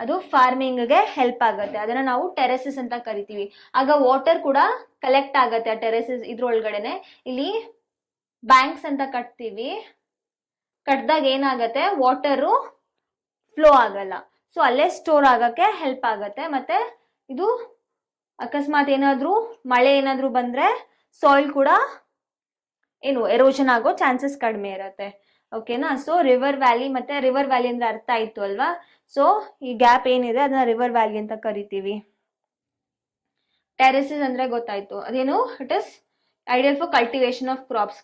ಅದು ಫಾರ್ಮಿಂಗ್ಗೆ ಹೆಲ್ಪ್ ಆಗುತ್ತೆ. ಅದನ್ನು ನಾವು ಟೆರೆಸಸ್ ಅಂತ ಕರಿತೀವಿ. ಆಗ ವಾಟರ್ ಕೂಡ ಕಲೆಕ್ಟ್ ಆಗುತ್ತೆ ಆ ಟೆರೆಸಸ್ ಇದ್ರೊಳಗಡೆನೆ. ಇಲ್ಲಿ ಬ್ಯಾಂಕ್ಸ್ ಅಂತ ಕಟ್ತೀವಿ, ಕಟ್ಟಿದಾಗ ಏನಾಗುತ್ತೆ, ವಾಟರು ಫ್ಲೋ ಆಗಲ್ಲ, ಸೊ ಅಲ್ಲೇ ಸ್ಟೋರ್ ಆಗೋಕ್ಕೆ ಹೆಲ್ಪ್ ಆಗುತ್ತೆ. ಮತ್ತು ಇದು ಅಕಸ್ಮಾತ್ ಏನಾದರೂ ಮಳೆ ಏನಾದರೂ ಬಂದರೆ ಸಾಯಿಲ್ ಕೂಡ ಏನು ಎರೋಷನ್ ಆಗೋ ಚಾನ್ಸಸ್ ಕಡಿಮೆ ಇರುತ್ತೆ. ಓಕೆನಾ, ಸೊ ರಿವರ್ ವ್ಯಾಲಿ, ಮತ್ತು ರಿವರ್ ವ್ಯಾಲಿ ಅಂದರೆ ಅರ್ಥ ಆಯಿತು ಅಲ್ವಾ. ಸೊ ಈ ಗ್ಯಾಪ್ ಏನಿದೆ ಅದನ್ನ ರಿವರ್ ವ್ಯಾಲಿ ಅಂತ ಕರಿತೀವಿ. ಟೆರೆಸಸ್ ಅಂದರೆ ಗೊತ್ತಾಯಿತು, ಅದೇನು, it is ideal for cultivation of crops.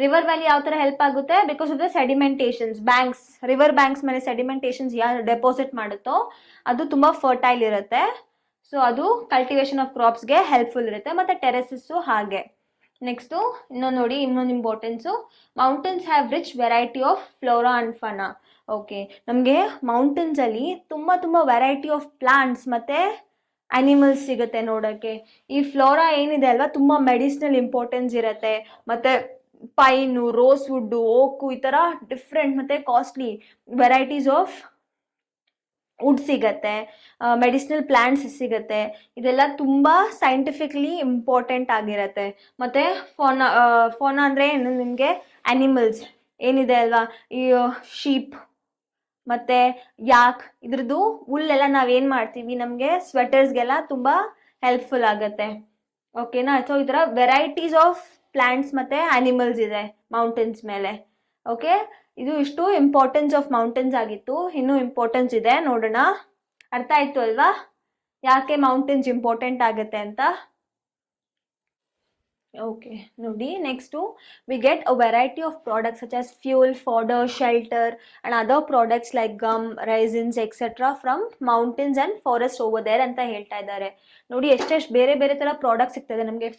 River valley ಯಾವ ಥರ ಹೆಲ್ಪ್ ಆಗುತ್ತೆ, because of the sedimentations. Banks, river banks ಮೇಲೆ ಸೆಡಿಮೆಂಟೇಷನ್ಸ್ ಯಾರು ಡೆಪಾಸಿಟ್ ಮಾಡುತ್ತೋ ಅದು ತುಂಬ ಫರ್ಟೈಲ್ ಇರುತ್ತೆ, ಸೊ ಅದು ಕಲ್ಟಿವೇಶನ್ ಆಫ್ ಕ್ರಾಪ್ಸ್ಗೆ ಹೆಲ್ಪ್ಫುಲ್ ಇರುತ್ತೆ. ಮತ್ತು ಟೆರೆಸಸ್ಸು ಹಾಗೆ. ನೆಕ್ಸ್ಟು ನೋಡಿ, ಇನ್ನೊಂದು importance, mountains have rich variety of flora and fauna. Okay, ನಮಗೆ ಮೌಂಟೇನ್ಸಲ್ಲಿ ತುಂಬ ವೆರೈಟಿ ಆಫ್ ಪ್ಲಾಂಟ್ಸ್ ಮತ್ತು ಅನಿಮಲ್ಸ್ ಸಿಗುತ್ತೆ ನೋಡೋಕ್ಕೆ. ಈ ಫ್ಲೋರಾ ಏನಿದೆ ಅಲ್ವಾ, ತುಂಬ ಮೆಡಿಸಿನಲ್ ಇಂಪಾರ್ಟೆನ್ಸ್ ಇರುತ್ತೆ. ಮತ್ತು ಪೈನು, ರೋಸ್ ವುಡ್ಡು, ಓಕು, ಈ ಥರ ಡಿಫ್ರೆಂಟ್ ಮತ್ತು ಕಾಸ್ಟ್ಲಿ ವೆರೈಟೀಸ್ ಆಫ್ ವುಡ್ ಸಿಗತ್ತೆ, ಮೆಡಿಸಿನಲ್ ಪ್ಲ್ಯಾಂಟ್ಸ್ ಸಿಗುತ್ತೆ. ಇದೆಲ್ಲ ತುಂಬ ಸೈಂಟಿಫಿಕ್ಲಿ ಇಂಪಾರ್ಟೆಂಟ್ ಆಗಿರುತ್ತೆ. ಮತ್ತು ಫೋನಾ ಅಂದರೆ ಏನು, ನಿಮಗೆ ಅನಿಮಲ್ಸ್ ಏನಿದೆ ಅಲ್ವಾ, ಈ ಶೀಪ್ ಮತ್ತು ಯಾಕ್, ಇದ್ರದ್ದು ಹುಲ್ಲೆಲ್ಲ ನಾವೇನು ಮಾಡ್ತೀವಿ, ನಮಗೆ ಸ್ವೆಟರ್ಸ್ಗೆಲ್ಲ ತುಂಬ ಹೆಲ್ಪ್ಫುಲ್ ಆಗುತ್ತೆ. ಓಕೆನಾ, ಸೊ ಈ ಥರ ವೆರೈಟೀಸ್ ಆಫ್ ಪ್ಲಾಂಟ್ಸ್ ಮತ್ತು ಆ್ಯನಿಮಲ್ಸ್ ಇದೆ ಮೌಂಟೇನ್ಸ್ ಮೇಲೆ. ಓಕೆ, ಇದು ಇಷ್ಟು ಇಂಪಾರ್ಟೆನ್ಸ್ ಆಫ್ ಮೌಂಟೇನ್ಸ್ ಆಗಿತ್ತು. ಇನ್ನೂ ಇಂಪಾರ್ಟೆನ್ಸ್ ಇದೆ, ನೋಡೋಣ. ಅರ್ಥ ಆಯಿತು ಅಲ್ವಾ ಯಾಕೆ ಮೌಂಟೇನ್ಸ್ ಇಂಪಾರ್ಟೆಂಟ್ ಆಗುತ್ತೆ ಅಂತ? ಓಕೆ, ನೋಡಿ, next we get a variety of products such as fuel, fodder, shelter and other products like gum, raisins etcetera from mountains and forest over there ಅಂತ ಹೇಳ್ತಾ ಇದ್ದಾರೆ. ನೋಡಿ, ಎಷ್ಟೆಷ್ಟು ಬೇರೆ ಬೇರೆ ಥರ ಪ್ರಾಡಕ್ಟ್ಸ್ ಸಿಗ್ತದೆ ನಮಗೆ.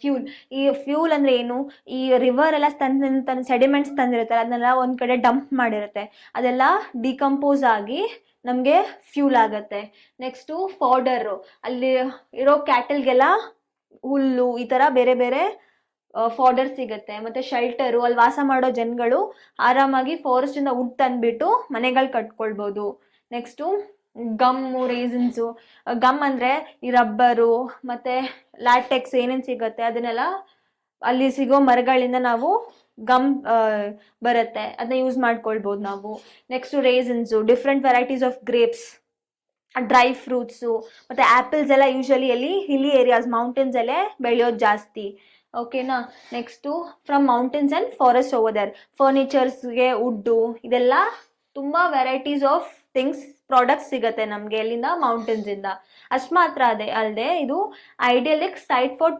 ಈ ಫ್ಯೂಲ್ ಅಂದರೆ ಏನು? ಈ ರಿವರ್ ಎಲ್ಲ ತನ್ನ ಸೆಡಿಮೆಂಟ್ಸ್ ತಂದಿರುತ್ತಲ್ಲ, ಅದನ್ನೆಲ್ಲ ಒಂದು ಕಡೆ ಡಂಪ್ ಮಾಡಿರುತ್ತೆ, ಅದೆಲ್ಲ ಡಿಕಂಪೋಸ್ ಆಗಿ ನಮಗೆ ಫ್ಯೂಲ್ ಆಗುತ್ತೆ. ನೆಕ್ಸ್ಟು ಫಾಡರು, ಅಲ್ಲಿ ಇರೋ ಕ್ಯಾಟಲ್ಗೆಲ್ಲ ಹುಲ್ಲು, ಈ ಥರ ಬೇರೆ ಬೇರೆ ಫಾಡರ್ ಸಿಗುತ್ತೆ. ಮತ್ತು ಶೆಲ್ಟರು, ಅಲ್ಲಿ ವಾಸ ಮಾಡೋ ಜನಗಳು ಆರಾಮಾಗಿ ಫಾರೆಸ್ಟಿಂದ ವುಡ್ ತಂದುಬಿಟ್ಟು ಮನೆಗಳು ಕಟ್ಕೊಳ್ಬೋದು. Next gum, raisins. ಗಮ್ ಅಂದರೆ ಈ ರಬ್ಬರು ಮತ್ತು ಲ್ಯಾಟೆಕ್ಸ್ ಏನೇನು ಸಿಗುತ್ತೆ ಅದನ್ನೆಲ್ಲ ಅಲ್ಲಿ ಸಿಗೋ ಮರಗಳಿಂದ ನಾವು ಗಮ್ ಬರುತ್ತೆ, ಅದನ್ನ ಯೂಸ್ ಮಾಡ್ಕೊಳ್ಬೋದು ನಾವು. Next raisins, different varieties of grapes, dry fruits ಮತ್ತು ಆ್ಯಪಲ್ಸ್ ಎಲ್ಲ ಯೂಶಲಿ ಎಲ್ಲಿ ಹಿಲಿ ಏರಿಯಾಸ್ ಮೌಂಟೇನ್ಸಲ್ಲೇ ಬೆಳೆಯೋದು ಜಾಸ್ತಿ. ಓಕೆನಾ? Next from mountains and forest over there ಫರ್ನಿಚರ್ಸ್ಗೆ ವುಡ್ಡು, ಇದೆಲ್ಲ ತುಂಬ ವೆರೈಟೀಸ್ ಆಫ್ ಥಿಂಗ್ಸ್ ಪ್ರಾಡಕ್ಟ್ಸ್ ಸಿಗುತ್ತೆ ನಮಗೆ ಎಲ್ಲಿಂದ? ಮೌಂಟೇನ್ಸಿಂದ. ಅಷ್ಟು ಮಾತ್ರ ಅಲ್ಲದೆ ಇದು ಐಡಿಯಲಿಕ್ ಸೈಟ್ ಫಾರ್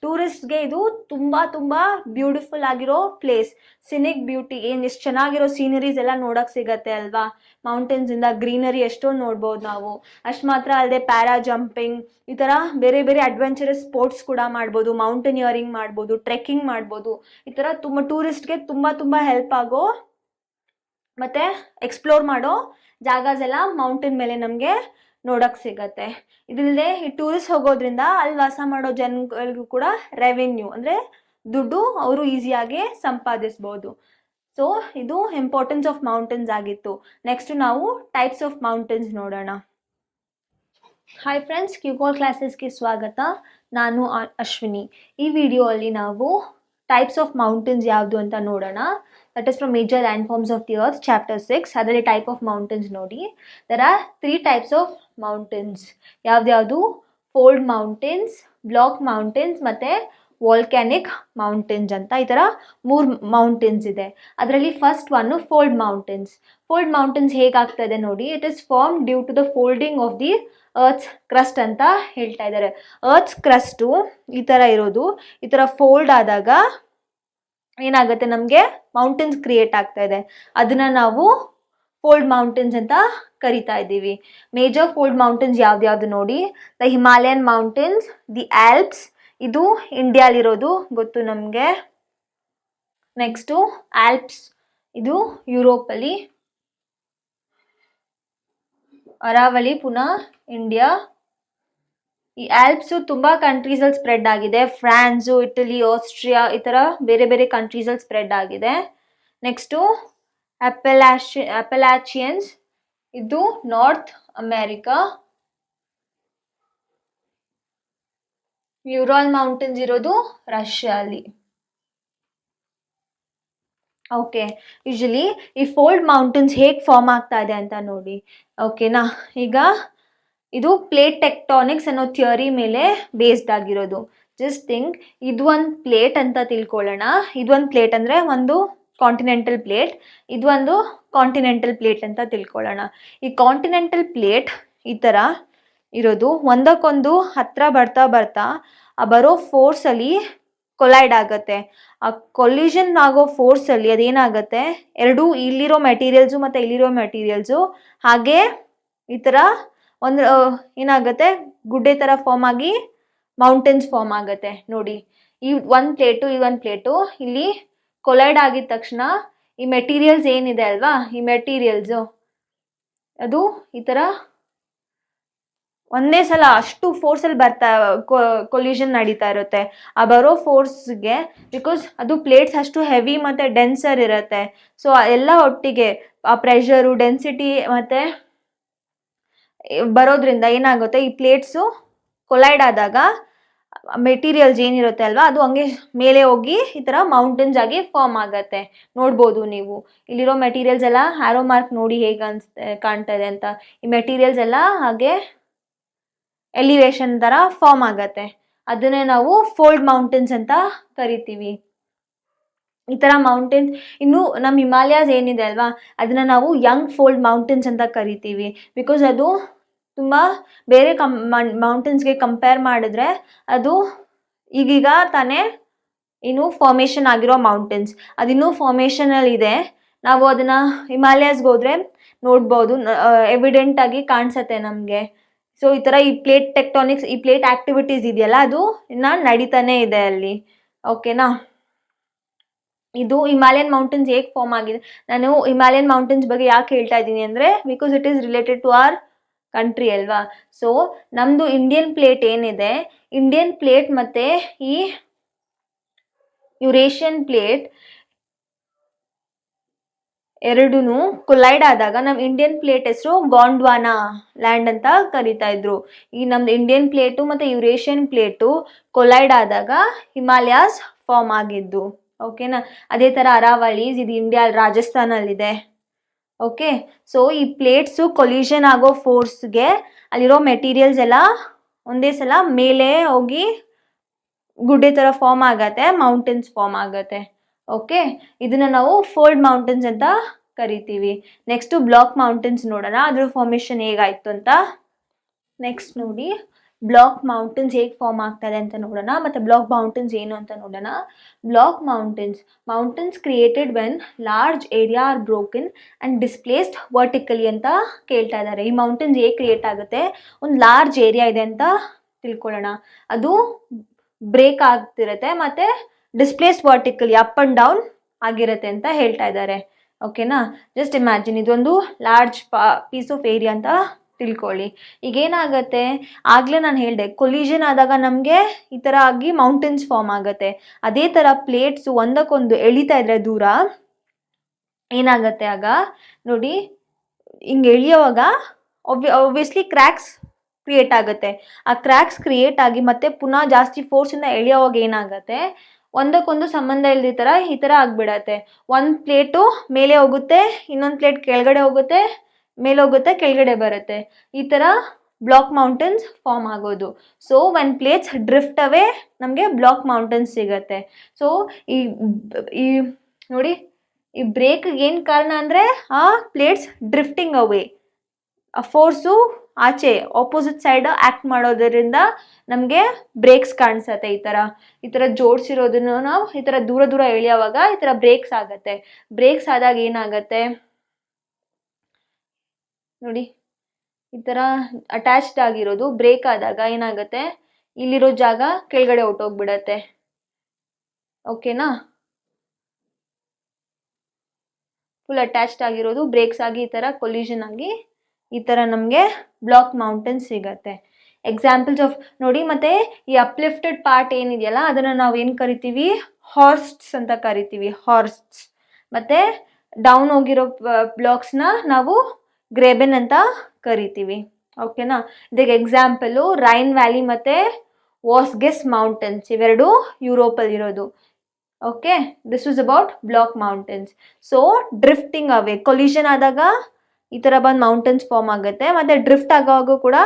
ಟೂರಿಸ್ಟ್ಗೆ ಇದು ತುಂಬ ತುಂಬ ಬ್ಯೂಟಿಫುಲ್ ಆಗಿರೋ ಪ್ಲೇಸ್. ಸಿನಿಕ್ ಬ್ಯೂಟಿ, ಏನು ಎಷ್ಟು ಚೆನ್ನಾಗಿರೋ ಸೀನರೀಸ್ ಎಲ್ಲ ನೋಡೋಕ್ಕೆ ಸಿಗತ್ತೆ ಅಲ್ವಾ ಮೌಂಟೇನ್ಸಿಂದ. ಗ್ರೀನರಿ ಎಷ್ಟೊಂದು ನೋಡ್ಬೋದು ನಾವು. ಅಷ್ಟು ಮಾತ್ರ ಅಲ್ಲದೆ ಪ್ಯಾರಾ ಜಂಪಿಂಗ್, ಈ ಥರ ಬೇರೆ ಬೇರೆ ಅಡ್ವೆಂಚರಸ್ ಸ್ಪೋರ್ಟ್ಸ್ ಕೂಡ ಮಾಡ್ಬೋದು, ಮೌಂಟೇನಿಯರಿಂಗ್ ಮಾಡ್ಬೋದು, ಟ್ರೆಕ್ಕಿಂಗ್ ಮಾಡ್ಬೋದು. ಈ ಥರ ತುಂಬ ಟೂರಿಸ್ಟ್ಗೆ ತುಂಬ ತುಂಬ ಹೆಲ್ಪ್ ಆಗೋ ಮತ್ತು ಎಕ್ಸ್ಪ್ಲೋರ್ ಮಾಡೋ ಜಾಗಸ್ ಎಲ್ಲ ಮೌಂಟೇನ್ ಮೇಲೆ ನಮಗೆ ನೋಡೋಕ್ಕೆ ಸಿಗತ್ತೆ. ಇದಲ್ಲದೆ ಈ ಟೂರಿಸ್ಟ್ ಹೋಗೋದ್ರಿಂದ ಅಲ್ಲಿ ವಾಸ ಮಾಡೋ ಜನಗಳಿಗೂ ಕೂಡ ರೆವೆನ್ಯೂ ಅಂದರೆ ದುಡ್ಡು ಅವರು ಈಸಿಯಾಗಿ ಸಂಪಾದಿಸ್ಬೋದು. ಸೊ ಇದು ಇಂಪಾರ್ಟೆನ್ಸ್ ಆಫ್ ಮೌಂಟೇನ್ಸ್ ಆಗಿತ್ತು. ನೆಕ್ಸ್ಟ್ ನಾವು ಟೈಪ್ಸ್ ಆಫ್ ಮೌಂಟೇನ್ಸ್ ನೋಡೋಣ. ಹಾಯ್ ಫ್ರೆಂಡ್ಸ್, ಕ್ಯೂಕಾಲ್ ಕ್ಲಾಸಸ್ಗೆ ಸ್ವಾಗತ. ನಾನು ಅಶ್ವಿನಿ. ಈ ವಿಡಿಯೋ ಅಲ್ಲಿ ನಾವು ಟೈಪ್ಸ್ ಆಫ್ ಮೌಂಟೇನ್ಸ್ ಯಾವುದು ಅಂತ ನೋಡೋಣ. That is from major land forms of the earth chapter 6. ಅದರಲ್ಲಿ ಟೈಪ್ ಆಫ್ ಮೌಂಟೇನ್ಸ್ ನೋಡಿ. There are 3 types of mountains. ಯಾವ್ದ್ಯಾವುದು? ಫೋಲ್ಡ್ ಮೌಂಟೇನ್ಸ್, ಬ್ಲಾಕ್ ಮೌಂಟೇನ್ಸ್ ಮತ್ತು ವಾಲ್ಕ್ಯಾನಿಕ್ ಮೌಂಟೇನ್ಸ್ ಅಂತ ಈ ಥರ 3 ಮೌಂಟೇನ್ಸ್ ಇದೆ. ಅದರಲ್ಲಿ first one fold mountains. Fold mountains ಹೇಗಾಗ್ತದೆ ನೋಡಿ. It is form due to the folding of the earth's crust ಅಂತ ಹೇಳ್ತಾ ಇದ್ದಾರೆ. ಅರ್ತ್ಸ್ ಕ್ರಸ್ಟು ಈ ಥರ ಇರೋದು, ಈ ಥರ ಫೋಲ್ಡ್ ಆದಾಗ ಏನಾಗುತ್ತೆ, ನಮಗೆ ಮೌಂಟೇನ್ಸ್ ಕ್ರಿಯೇಟ್ ಆಗ್ತಾ ಇದೆ. ಅದನ್ನು ನಾವು ಫೋಲ್ಡ್ ಮೌಂಟೇನ್ಸ್ ಅಂತ ಕರಿತಾ ಇದ್ದೀವಿ. ಮೇಜರ್ ಫೋಲ್ಡ್ ಮೌಂಟೇನ್ಸ್ ಯಾವ್ದು ನೋಡಿ. The Himalayan mountains, the Alps, ಇದು ಇಂಡಿಯಾಲಿರೋದು ಗೊತ್ತು ನಮಗೆ. ನೆಕ್ಸ್ಟು ಆಲ್ಪ್ಸ್, ಇದು ಯುರೋಪಲ್ಲಿ. ಅರಾವಳಿ ಪುನಃ ಇಂಡಿಯಾ. ಈ ಆಲ್ಪ್ಸು ತುಂಬ ಕಂಟ್ರೀಸಲ್ಲಿ ಸ್ಪ್ರೆಡ್ ಆಗಿದೆ. ಫ್ರಾನ್ಸು, ಇಟಲಿ, ಆಸ್ಟ್ರಿಯಾ, ಈ ಥರ ಬೇರೆ ಬೇರೆ ಕಂಟ್ರೀಸಲ್ಲಿ ಸ್ಪ್ರೆಡ್ ಆಗಿದೆ. ನೆಕ್ಸ್ಟು ಅಪೆಲಾಚಿಯನ್ಸ್, ಇದು ನಾರ್ತ್ ಅಮೇರಿಕಾ. ಯುರಾಲ್ ಮೌಂಟೇನ್ಸ್ ಇರೋದು ರಷ್ಯಾಲಿ. ಓಕೆ, ಯೂಶಲಿ ಈ ಫೋಲ್ಡ್ ಮೌಂಟೇನ್ಸ್ ಹೇಗೆ ಫಾರ್ಮ್ ಆಗ್ತಾ ಇದೆ ಅಂತ ನೋಡಿ. ಓಕೆನಾ? ಈಗ ಇದು ಪ್ಲೇಟ್ ಟೆಕ್ಟಾನಿಕ್ಸ್ ಅನ್ನೋ ಥಿಯರಿ ಮೇಲೆ ಬೇಸ್ಡ್ ಆಗಿರೋದು. ಜಸ್ಟ್ ಥಿಂಕ್, ಇದು ಒಂದು ಪ್ಲೇಟ್ ಅಂತ ತಿಳ್ಕೊಳ್ಳೋಣ. ಇದೊಂದು ಪ್ಲೇಟ್ ಅಂದರೆ ಒಂದು ಕಾಂಟಿನೆಂಟಲ್ ಪ್ಲೇಟ್, ಇದು ಒಂದು ಕಾಂಟಿನೆಂಟಲ್ ಪ್ಲೇಟ್ ಅಂತ ತಿಳ್ಕೊಳ್ಳೋಣ. ಈ ಕಾಂಟಿನೆಂಟಲ್ ಪ್ಲೇಟ್ ಈ ಥರ ಇರೋದು ಒಂದಕ್ಕೊಂದು ಹತ್ತಿರ ಬರ್ತಾ ಬರ್ತಾ ಆ ಬರೋ ಫೋರ್ಸಲ್ಲಿ ಕೊಲೈಡ್ ಆಗುತ್ತೆ. ಆ ಕೊಲ್ಯೂಷನ್ ಆಗೋ ಫೋರ್ಸಲ್ಲಿ ಅದೇನಾಗುತ್ತೆ, ಎರಡೂ ಇಲ್ಲಿರೋ ಮೆಟೀರಿಯಲ್ಸು ಮತ್ತು ಇಲ್ಲಿರೋ ಮೆಟೀರಿಯಲ್ಸು ಹಾಗೆ ಈ ಥರ ಒಂದು ಏನಾಗುತ್ತೆ, ಗುಡ್ಡೆ ಥರ ಫಾರ್ಮ್ ಆಗಿ ಮೌಂಟೇನ್ಸ್ ಫಾರ್ಮ್ ಆಗುತ್ತೆ ನೋಡಿ. ಈ ಒಂದು ಪ್ಲೇಟು ಇಲ್ಲಿ ಕೊಲೈಡ್ ಆಗಿದ ತಕ್ಷಣ ಈ ಮೆಟೀರಿಯಲ್ಸ್ ಏನಿದೆ ಅಲ್ವಾ, ಈ ಮೆಟೀರಿಯಲ್ಸು ಅದು ಈ ಥರ ಒಂದೇ ಸಲ ಅಷ್ಟು ಫೋರ್ಸಲ್ಲಿ ಕೊಲ್ಯೂಷನ್ ನಡೀತಾ ಇರುತ್ತೆ. ಆ ಬರೋ ಫೋರ್ಸ್ಗೆ, ಬಿಕಾಸ್ ಅದು ಪ್ಲೇಟ್ಸ್ ಅಷ್ಟು ಹೆವಿ ಮತ್ತು ಡೆನ್ಸರ್ ಇರುತ್ತೆ. ಸೊ ಎಲ್ಲ ಒಟ್ಟಿಗೆ ಆ ಪ್ರೆಷರು, ಡೆನ್ಸಿಟಿ ಮತ್ತು ಬರೋದ್ರಿಂದ ಏನಾಗುತ್ತೆ, ಈ ಪ್ಲೇಟ್ಸು ಕೊಲೈಡ್ ಆದಾಗ ಮೆಟೀರಿಯಲ್ಸ್ ಏನಿರುತ್ತೆ ಅಲ್ವಾ, ಅದು ಹಂಗೆ ಮೇಲೆ ಹೋಗಿ ಈ ಥರ ಮೌಂಟೇನ್ಸ್ ಆಗಿ ಫಾರ್ಮ್ ಆಗುತ್ತೆ. ನೋಡ್ಬೋದು ನೀವು ಇಲ್ಲಿರೋ ಮೆಟೀರಿಯಲ್ಸ್ ಎಲ್ಲ, ಆರೋ ಮಾರ್ಕ್ ನೋಡಿ ಹೇಗೆ ಕಾಣ್ತಾ ಇದೆ ಅಂತ. ಈ ಮೆಟೀರಿಯಲ್ಸ್ ಎಲ್ಲ ಹಾಗೆ ಎಲಿವೇಶನ್ ಥರ ಫಾರ್ಮ್ ಆಗತ್ತೆ. ಅದನ್ನೇ ನಾವು ಫೋಲ್ಡ್ ಮೌಂಟೇನ್ಸ್ ಅಂತ ಕರಿತೀವಿ. ಈ ಥರ ಮೌಂಟೇನ್ಸ್. ಇನ್ನು ನಮ್ಮ ಹಿಮಾಲಯಾಸ್ ಏನಿದೆ ಅಲ್ವಾ, ಅದನ್ನು ನಾವು ಯಂಗ್ ಫೋಲ್ಡ್ ಮೌಂಟೇನ್ಸ್ ಅಂತ ಕರಿತೀವಿ. ಬಿಕಾಸ್ ಅದು ತುಂಬ ಬೇರೆ ಮೌಂಟೇನ್ಸ್ಗೆ ಕಂಪೇರ್ ಮಾಡಿದ್ರೆ ಅದು ಈಗೀಗ ತಾನೇ ಇನ್ನು ಫಾರ್ಮೇಷನ್ ಆಗಿರೋ ಮೌಂಟೇನ್ಸ್, ಅದಿನ್ನೂ ಫಾರ್ಮೇಷನಲ್ಲಿ ಇದೆ. ನಾವು ಅದನ್ನು ಹಿಮಾಲಯಾಸ್ಗೆ ಹೋದರೆ ನೋಡ್ಬೋದು, ಎವಿಡೆಂಟಾಗಿ ಕಾಣಿಸತ್ತೆ ನಮಗೆ. ಸೊ ಈ ಥರ ಈ ಪ್ಲೇಟ್ ಟೆಕ್ಟಾನಿಕ್ಸ್, ಈ ಪ್ಲೇಟ್ ಆ್ಯಕ್ಟಿವಿಟೀಸ್ ಇದೆಯಲ್ಲ, ಅದು ಇನ್ನು ನಡೀತಾನೆ ಇದೆ ಅಲ್ಲಿ. ಓಕೆನಾ. ಇದು ಹಿಮಾಲಯನ್ ಮೌಂಟೇನ್ಸ್ ಹೇಗೆ ಫಾರ್ಮ್ ಆಗಿದೆ. ನಾನು ಹಿಮಾಲಯನ್ ಮೌಂಟೇನ್ಸ್ ಬಗ್ಗೆ ಯಾಕೆ ಹೇಳ್ತಾ ಇದ್ದೀನಿ ಅಂದರೆ, because it is related to our country ಅಲ್ವಾ. ಸೊ ನಮ್ಮದು ಇಂಡಿಯನ್ ಪ್ಲೇಟ್ ಏನಿದೆ, ಇಂಡಿಯನ್ ಪ್ಲೇಟ್ ಮತ್ತು ಈ ಯುರೇಷಿಯನ್ ಪ್ಲೇಟ್ ಎರಡೂ ಕೊಲೈಡ್ ಆದಾಗ ನಮ್ಮ ಇಂಡಿಯನ್ ಪ್ಲೇಟ್ ಹೆಸರು ಗೋಂಡ್ವಾನಾ ಲ್ಯಾಂಡ್ ಅಂತ ಕರಿತಾ ಇದ್ರು. ಈ ನಮ್ದು ಇಂಡಿಯನ್ ಪ್ಲೇಟು ಮತ್ತು ಯುರೇಷಿಯನ್ ಪ್ಲೇಟು ಕೊಲೈಡ್ ಆದಾಗ ಹಿಮಾಲಯಾಸ್ ಫಾರ್ಮ್ ಆಗಿದ್ದು. ಓಕೆನಾ. ಅದೇ ಥರ ಅರಾವಳೀಸ್, ಇದು ಇಂಡಿಯಾ ರಾಜಸ್ಥಾನಲ್ಲಿದೆ. ಓಕೆ. ಸೊ ಈ ಪ್ಲೇಟ್ಸು ಕೊಲ್ಯೂಷನ್ ಆಗೋ ಫೋರ್ಸ್ಗೆ ಅಲ್ಲಿರೋ ಮೆಟೀರಿಯಲ್ಸ್ ಎಲ್ಲ ಒಂದೇ ಸಲ ಮೇಲೆ ಹೋಗಿ ಗುಡ್ಡೆ ಥರ ಫಾರ್ಮ್ ಆಗತ್ತೆ, ಮೌಂಟೇನ್ಸ್ ಫಾರ್ಮ್ ಆಗತ್ತೆ. ಓಕೆ. ಇದನ್ನು ನಾವು ಫೋಲ್ಡ್ ಮೌಂಟೇನ್ಸ್ ಅಂತ ಕರಿತೀವಿ. ನೆಕ್ಸ್ಟು ಬ್ಲಾಕ್ ಮೌಂಟೇನ್ಸ್ ನೋಡೋಣ, ಅದ್ರ ಫಾರ್ಮೇಷನ್ ಹೇಗಾಯಿತು ಅಂತ. ನೆಕ್ಸ್ಟ್ ನೋಡಿ, ಬ್ಲಾಕ್ ಮೌಂಟೇನ್ಸ್ ಹೇಗೆ ಫಾರ್ಮ್ ಆಗ್ತದೆ ಅಂತ ನೋಡೋಣ, ಮತ್ತು ಬ್ಲಾಕ್ ಮೌಂಟೇನ್ಸ್ ಏನು ಅಂತ ನೋಡೋಣ. Block mountains created when large area are broken and displaced vertically ಅಂತ ಕೇಳ್ತಾ ಇದ್ದಾರೆ. ಈ ಮೌಂಟೇನ್ಸ್ ಹೇಗೆ ಕ್ರಿಯೇಟ್ ಆಗುತ್ತೆ, ಒಂದು ಲಾರ್ಜ್ ಏರಿಯಾ ಇದೆ ಅಂತ ತಿಳ್ಕೊಳ್ಳೋಣ, ಅದು ಬ್ರೇಕ್ ಆಗ್ತಿರತ್ತೆ ಮತ್ತು displace vertically up and down ಆಗಿರುತ್ತೆ ಅಂತ ಹೇಳ್ತಾ ಇದ್ದಾರೆ. ಓಕೆನಾ. ಜಸ್ಟ್ ಇಮ್ಯಾಜಿನ್, ಇದೊಂದು ಲಾರ್ಜ್ ಪೀಸ್ ಆಫ್ ಏರಿಯಾ ಅಂತ ತಿಳ್ಕೊಳ್ಳಿ. ಈಗೇನಾಗತ್ತೆ, ಆಗಲೇ ನಾನು ಹೇಳಿದೆ, ಕೊಲಿಷನ್ ಆದಾಗ ನಮಗೆ ಈ ಥರ ಆಗಿ ಮೌಂಟೇನ್ಸ್ ಫಾರ್ಮ್ ಆಗುತ್ತೆ. ಅದೇ ಥರ ಪ್ಲೇಟ್ಸು ಒಂದಕ್ಕೊಂದು ಎಳಿತಾ ಇದ್ರೆ ದೂರ ಏನಾಗುತ್ತೆ, ಆಗ ನೋಡಿ ಹಿಂಗೆ ಎಳಿಯೋವಾಗ ಒಬ್ವಿಯಸ್ಲಿ ಕ್ರ್ಯಾಕ್ಸ್ ಕ್ರಿಯೇಟ್ ಆಗುತ್ತೆ. ಆ ಕ್ರ್ಯಾಕ್ಸ್ ಕ್ರಿಯೇಟ್ ಆಗಿ ಮತ್ತೆ ಪುನಃ ಜಾಸ್ತಿ ಫೋರ್ಸಿಂದ ಎಳೆಯೋವಾಗ ಏನಾಗುತ್ತೆ, ಒಂದಕ್ಕೊಂದು ಸಂಬಂಧ ಇಲ್ಲದ ಥರ ಈ ಥರ ಆಗಿಬಿಡತ್ತೆ. ಒಂದು ಪ್ಲೇಟು ಮೇಲೆ ಹೋಗುತ್ತೆ, ಇನ್ನೊಂದು ಪ್ಲೇಟ್ ಕೆಳಗಡೆ ಹೋಗುತ್ತೆ, ಮೇಲೆ ಹೋಗುತ್ತೆ, ಕೆಳಗಡೆ ಬರುತ್ತೆ. ಈ ಥರ ಬ್ಲಾಕ್ ಮೌಂಟೇನ್ಸ್ ಫಾರ್ಮ್ ಆಗೋದು. ಸೊ ವೆನ್ ಪ್ಲೇಟ್ಸ್ ಡ್ರಿಫ್ಟ್ ಅವೇ ನಮಗೆ ಬ್ಲಾಕ್ ಮೌಂಟೇನ್ಸ್ ಸಿಗುತ್ತೆ. ಸೊ ಈ ನೋಡಿ, ಈ ಬ್ರೇಕ್ಗೆ ಏನು ಕಾರಣ ಅಂದರೆ ಆ ಪ್ಲೇಟ್ಸ್ ಡ್ರಿಫ್ಟಿಂಗ್ ಅವೇ, ಆ ಫೋರ್ಸು ಆಚೆ ಆಪೋಸಿಟ್ ಸೈಡ್ ಆ್ಯಕ್ಟ್ ಮಾಡೋದರಿಂದ ನಮಗೆ ಬ್ರೇಕ್ಸ್ ಕಾಣಿಸತ್ತೆ. ಈ ಥರ ಜೋಡಿಸಿರೋದನ್ನು ನಾವು ಈ ಥರ ದೂರ ದೂರ ಎಳೆಯೋವಾಗ ಈ ಥರ ಬ್ರೇಕ್ಸ್ ಆಗುತ್ತೆ. ಬ್ರೇಕ್ಸ್ ಆದಾಗ ಏನಾಗುತ್ತೆ ನೋಡಿ, ಈ ಥರ ಅಟ್ಯಾಚ್ಡ್ ಆಗಿರೋದು ಬ್ರೇಕ್ ಆದಾಗ ಏನಾಗುತ್ತೆ, ಇಲ್ಲಿರೋ ಜಾಗ ಕೆಳಗಡೆ ಹೊಟ್ಟೋಗ್ಬಿಡತ್ತೆ. ಓಕೆನಾ. ಫುಲ್ ಅಟ್ಯಾಚ್ಡ್ ಆಗಿರೋದು ಬ್ರೇಕ್ಸ್ ಆಗಿ ಈ ಥರ ಕೊಲಿಷನ್ ಆಗಿ ಈ ಥರ ನಮಗೆ ಬ್ಲಾಕ್ ಮೌಂಟೇನ್ಸ್ ಸಿಗತ್ತೆ. ಎಕ್ಸಾಂಪಲ್ಸ್ ಆಫ್ ನೋಡಿ, ಮತ್ತು ಈ ಅಪ್ಲಿಫ್ಟೆಡ್ ಪಾರ್ಟ್ ಏನಿದೆಯಲ್ಲ ಅದನ್ನು ನಾವು ಏನು ಕರಿತೀವಿ, ಹಾರ್ಸ್ಟ್ಸ್ ಅಂತ ಕರಿತೀವಿ, ಹಾರ್ಸ್ಟ್ಸ್. ಮತ್ತು ಡೌನ್ ಹೋಗಿರೋ ಬ್ಲಾಕ್ಸ್ನ ನಾವು ಗ್ರೇಬೆನ್ ಅಂತ ಕರಿತೀವಿ. ಓಕೆನಾ. ಇದಕ್ಕೆ ಎಕ್ಸಾಂಪಲು ರೈನ್ ವ್ಯಾಲಿ ಮತ್ತು ವಾಸ್ಗೆಸ್ ಮೌಂಟೇನ್ಸ್, ಇವೆರಡು ಯುರೋಪಲ್ಲಿರೋದು. Okay. This was about block mountains. So drifting away, collision ಆದಾಗ ಈ ಥರ ಬಂದು ಮೌಂಟೇನ್ಸ್ ಫಾರ್ಮ್ ಆಗುತ್ತೆ. ಮತ್ತು ಡ್ರಿಫ್ಟ್ ಆಗೋವಾಗೂ ಕೂಡ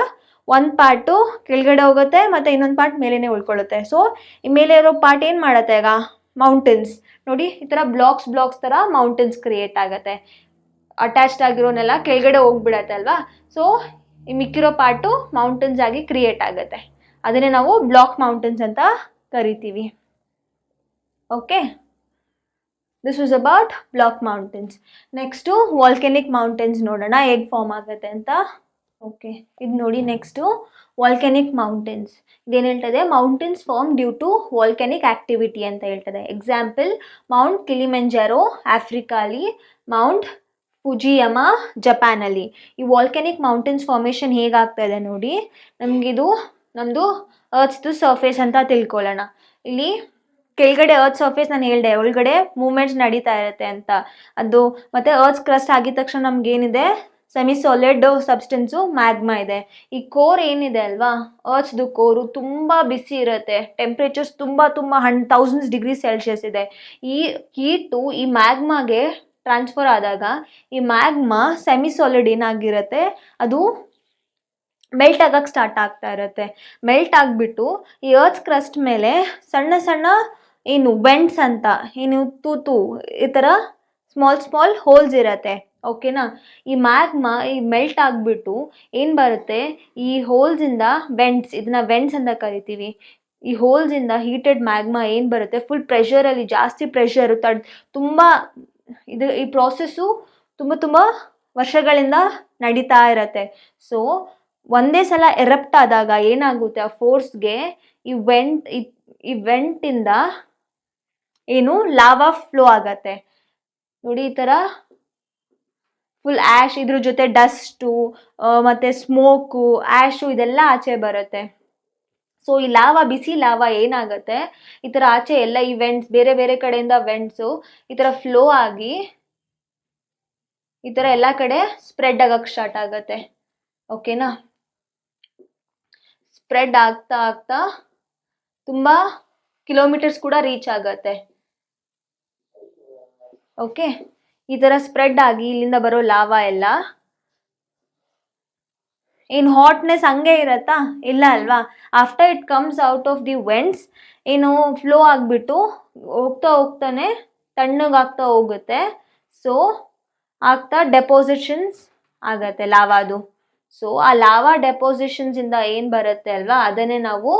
ಒಂದು ಪಾರ್ಟು ಕೆಳಗಡೆ ಹೋಗುತ್ತೆ ಮತ್ತು ಇನ್ನೊಂದು ಪಾರ್ಟ್ ಮೇಲೇ ಉಳ್ಕೊಳ್ಳುತ್ತೆ. ಸೊ ಈ ಮೇಲೆ ಇರೋ ಪಾರ್ಟ್ ಏನು ಮಾಡುತ್ತೆ, ಈಗ ಮೌಂಟೇನ್ಸ್ ನೋಡಿ, ಈ ಥರ ಬ್ಲಾಕ್ಸ್ ಥರ ಮೌಂಟೇನ್ಸ್ ಕ್ರಿಯೇಟ್ ಆಗುತ್ತೆ. ಅಟ್ಯಾಚ್ಡ್ ಆಗಿರೋನೆಲ್ಲ ಕೆಳಗಡೆ ಹೋಗ್ಬಿಡತ್ತೆ ಅಲ್ವಾ. ಸೊ ಈ ಮಿಕ್ಕಿರೋ ಪಾರ್ಟು ಮೌಂಟೇನ್ಸ್ ಆಗಿ ಕ್ರಿಯೇಟ್ ಆಗುತ್ತೆ. ಅದನ್ನೇ ನಾವು ಬ್ಲಾಕ್ ಮೌಂಟೇನ್ಸ್ ಅಂತ ಕರಿತೀವಿ. Okay. This was about block mountains. Next volcanic mountains ನೋಡೋಣ ಹೇಗೆ ಫಾರ್ಮ್ ಆಗುತ್ತೆ ಅಂತ. ಓಕೆ. ಇದು ನೋಡಿ, ನೆಕ್ಸ್ಟು ವಾಲ್ಕೆನಿಕ್ ಮೌಂಟೇನ್ಸ್. ಇದೇನು ಹೇಳ್ತದೆ, mountains form due to volcanic activity ಅಂತ ಹೇಳ್ತದೆ. ಎಕ್ಸಾಂಪಲ್ ಮೌಂಟ್ ಕಿಲಿಮೆಂಜಾರೋ ಆಫ್ರಿಕಾಲಿ, ಮೌಂಟ್ ಫುಜಿಯಮ ಜಪಾನಲ್ಲಿ. ಈ ವಾಲ್ಕೆನಿಕ್ ಮೌಂಟೇನ್ಸ್ ಫಾರ್ಮೇಷನ್ ಹೇಗಾಗ್ತಾ ಇದೆ ನೋಡಿ, ನಮಗಿದು ನಮ್ಮದು ಅರ್ತ್ಸ್ದು ಸರ್ಫೇಸ್ ಅಂತ ತಿಳ್ಕೊಳ್ಳೋಣ. ಇಲ್ಲಿ ಕೆಳಗಡೆ ಅರ್ತ್ ಸರ್ಫೇಸ್ ನಾನು ಹೇಳಿದೆ, ಒಳಗಡೆ ಮೂವ್ಮೆಂಟ್ಸ್ ನಡೀತಾ ಇರುತ್ತೆ ಅಂತ. ಅದು ಮತ್ತು ಅರ್ತ್ಸ್ ಕ್ರಸ್ಟ್ ಆಗಿದ ತಕ್ಷಣ ನಮಗೇನಿದೆ, ಸೆಮಿ ಸಾಲಿಡ್ ಸಬ್ಸ್ಟೆನ್ಸು ಮ್ಯಾಗ್ಮಾ ಇದೆ. ಈ ಕೋರ್ ಏನಿದೆ ಅಲ್ವಾ, ಅರ್ತ್ಸ್ದು ಕೋರು ತುಂಬ ಬಿಸಿ ಇರುತ್ತೆ, ಟೆಂಪ್ರೇಚರ್ಸ್ ತುಂಬ 1000 ಡಿಗ್ರಿ ಸೆಲ್ಸಿಯಸ್ ಇದೆ. ಈ ಹೀಟು ಈ ಮ್ಯಾಗ್ಮಾಗೆ ಟ್ರಾನ್ಸ್ಫರ್ ಆದಾಗ ಈ ಮ್ಯಾಗ್ಮಾ ಸೆಮಿ ಸಾಲಿಡ್ ಏನಾಗಿರುತ್ತೆ, ಅದು ಮೆಲ್ಟ್ ಆಗಕ್ಕೆ ಸ್ಟಾರ್ಟ್ ಆಗ್ತಾ ಇರುತ್ತೆ. ಮೆಲ್ಟ್ ಆಗಿಬಿಟ್ಟು ಈ ಅರ್ತ್ಸ್ ಕ್ರಸ್ಟ್ ಮೇಲೆ ಸಣ್ಣ ಸಣ್ಣ ಏನು ವೆಂಟ್ಸ್ ಅಂತ, ಏನು ತೂತು ಈ ಥರ ಸ್ಮಾಲ್ ಹೋಲ್ಸ್ ಇರತ್ತೆ. ಓಕೆನಾ. ಈ ಮ್ಯಾಗ್ಮಾ ಈ ಮೆಲ್ಟ್ ಆಗಿಬಿಟ್ಟು ಏನು ಬರುತ್ತೆ, ಈ ಹೋಲ್ಸಿಂದ ವೆಂಟ್ಸ್, ಇದನ್ನ ವೆಂಟ್ಸ್ ಅಂತ ಕರಿತೀವಿ. ಈ ಹೋಲ್ಸಿಂದ ಹೀಟೆಡ್ ಮ್ಯಾಗ್ಮಾ ಏನು ಬರುತ್ತೆ, ಫುಲ್ ಪ್ರೆಷರಲ್ಲಿ, ಜಾಸ್ತಿ ಪ್ರೆಷರು ತುಂಬ ಈ ಪ್ರಾಸೆಸ್ಸು ತುಂಬ ವರ್ಷಗಳಿಂದ ನಡೀತಾ ಇರತ್ತೆ. ಸೊ ಒಂದೇ ಸಲ ಎರಪ್ಟ್ ಆದಾಗ ಏನಾಗುತ್ತೆ, ಆ ಫೋರ್ಸ್ಗೆ ಈ ವೆಂಟಿಂದ ಏನು ಲಾವಾ ಫ್ಲೋ ಆಗತ್ತೆ ನೋಡಿ. ಈ ಥರ ಫುಲ್ ಆ್ಯಶ್, ಇದ್ರ ಜೊತೆ ಡಸ್ಟು ಮತ್ತು ಸ್ಮೋಕು, ಆ್ಯಶು ಇದೆಲ್ಲ ಆಚೆ ಬರುತ್ತೆ. ಸೊ ಈ ಬಿಸಿ ಲಾವಾ ಏನಾಗುತ್ತೆ, ಈ ಥರ ಆಚೆ ಎಲ್ಲ ಈ ವೆಂಟ್ಸ್, ಬೇರೆ ಬೇರೆ ಕಡೆಯಿಂದ ವೆಂಟ್ಸು ಈ ಥರ ಫ್ಲೋ ಆಗಿ ಈ ಥರ ಎಲ್ಲ ಕಡೆ ಸ್ಪ್ರೆಡ್ ಆಗಕ್ಕೆ ಸ್ಟಾರ್ಟ್ ಆಗುತ್ತೆ. ಓಕೆನಾ. ಸ್ಪ್ರೆಡ್ ಆಗ್ತಾ ಆಗ್ತಾ ತುಂಬ ಕಿಲೋಮೀಟರ್ಸ್ ಕೂಡ ರೀಚ್ ಆಗತ್ತೆ. ಓಕೆ. ಈ ಥರ ಸ್ಪ್ರೆಡ್ ಆಗಿ ಇಲ್ಲಿಂದ ಬರೋ ಲಾವಾ ಎಲ್ಲ ಏನು ಹಾಟ್ನೆಸ್ ಹಂಗೆ ಇರತ್ತಾ, ಇಲ್ಲ ಅಲ್ವಾ. After it comes out of the vents ಏನು ಫ್ಲೋ ಆಗಿಬಿಟ್ಟು ಹೋಗ್ತಾನೆ ತಣ್ಣಗಾಗ್ತಾ ಹೋಗುತ್ತೆ. ಸೊ ಆಗ್ತಾ ಡೆಪೋಸಿಷನ್ಸ್ ಆಗತ್ತೆ ಲಾವಾದು. ಸೊ ಆ ಲಾವಾ ಡೆಪೋಸಿಷನ್ಸಿಂದ ಏನು ಬರುತ್ತೆ ಅಲ್ವಾ, ಅದನ್ನೇ ನಾವು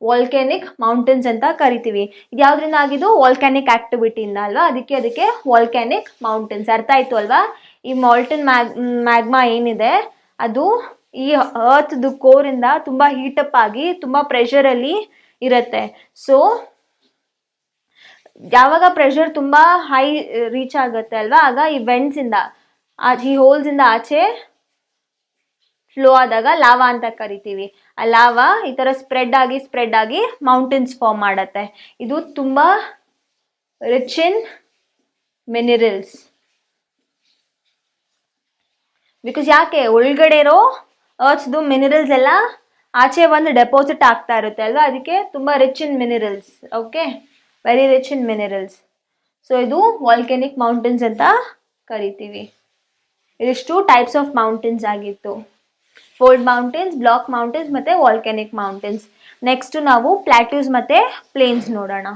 ವಾಲ್ಕ್ಯಾನಿಕ್ ಮೌಂಟೇನ್ಸ್ ಅಂತ ಕರಿತೀವಿ. ಇದು ಯಾವುದರಿಂದ ಆಗಿದ್ದು, ವಾಲ್ಕ್ಯಾನಿಕ್ ಆಕ್ಟಿವಿಟಿಯಿಂದ ಅಲ್ವಾ, ಅದಕ್ಕೆ ವಾಲ್ಕ್ಯಾನಿಕ್ ಮೌಂಟೇನ್ಸ್. ಅರ್ಥ ಆಯಿತು ಅಲ್ವಾ. ಈ ಮಾಲ್ಟನ್ ಮ್ಯಾಗ್ಮಾ ಏನಿದೆ ಅದು ಈ ಅರ್ತ್ದು ಕೋರಿಂದ ತುಂಬ ಹೀಟಪ್ ಆಗಿ ತುಂಬ ಪ್ರೆಷರಲ್ಲಿ ಇರುತ್ತೆ. ಸೊ ಯಾವಾಗ ಪ್ರೆಷರ್ ತುಂಬ ಹೈ ರೀಚ್ ಆಗುತ್ತೆ ಅಲ್ವಾ, ಆಗ ಈ ವೆಂಟ್ಸಿಂದ ಈ ಹೋಲ್ಸಿಂದ ಆಚೆ ಫ್ಲೋ ಆದಾಗ ಲಾವಾ ಅಂತ ಕರಿತೀವಿ. ಆ ಲಾವಾ ಈ ಥರ ಸ್ಪ್ರೆಡ್ ಆಗಿ ಮೌಂಟೇನ್ಸ್ ಫಾರ್ಮ್ ಮಾಡತ್ತೆ. ಇದು ತುಂಬ ರಿಚ್ ಇನ್ ಮಿನರಲ್ಸ್. ಬಿಕಾಸ್ ಯಾಕೆ, ಒಳಗಡೆ ಇರೋ ಅರ್ತ್ಸ್ದು ಮಿನರಲ್ಸ್ ಎಲ್ಲ ಆಚೆ ಬಂದು ಡೆಪಾಸಿಟ್ ಆಗ್ತಾ ಇರುತ್ತೆ ಅಲ್ವಾ, ಅದಕ್ಕೆ ತುಂಬ rich in minerals. Okay, very rich in minerals. So ಇದು ವಾಲ್ಕ್ಯಾನಿಕ್ ಮೌಂಟೇನ್ಸ್ ಅಂತ ಕರಿತೀವಿ. ಇದಿಷ್ಟು ಟೈಪ್ಸ್ ಆಫ್ ಮೌಂಟೇನ್ಸ್ ಆಗಿತ್ತು. ಫೋಲ್ಡ್ ಮೌಂಟೇನ್ಸ್, ಬ್ಲಾಕ್ ಮೌಂಟೇನ್ಸ್ ಮತ್ತು ವಾಲ್ಕ್ಯಾನಿಕ್ ಮೌಂಟೇನ್ಸ್. ನೆಕ್ಸ್ಟ್ ನಾವು ಪ್ಲಾಟ್ಯೂಸ್ ಮತ್ತು ಪ್ಲೇನ್ಸ್ ನೋಡೋಣ.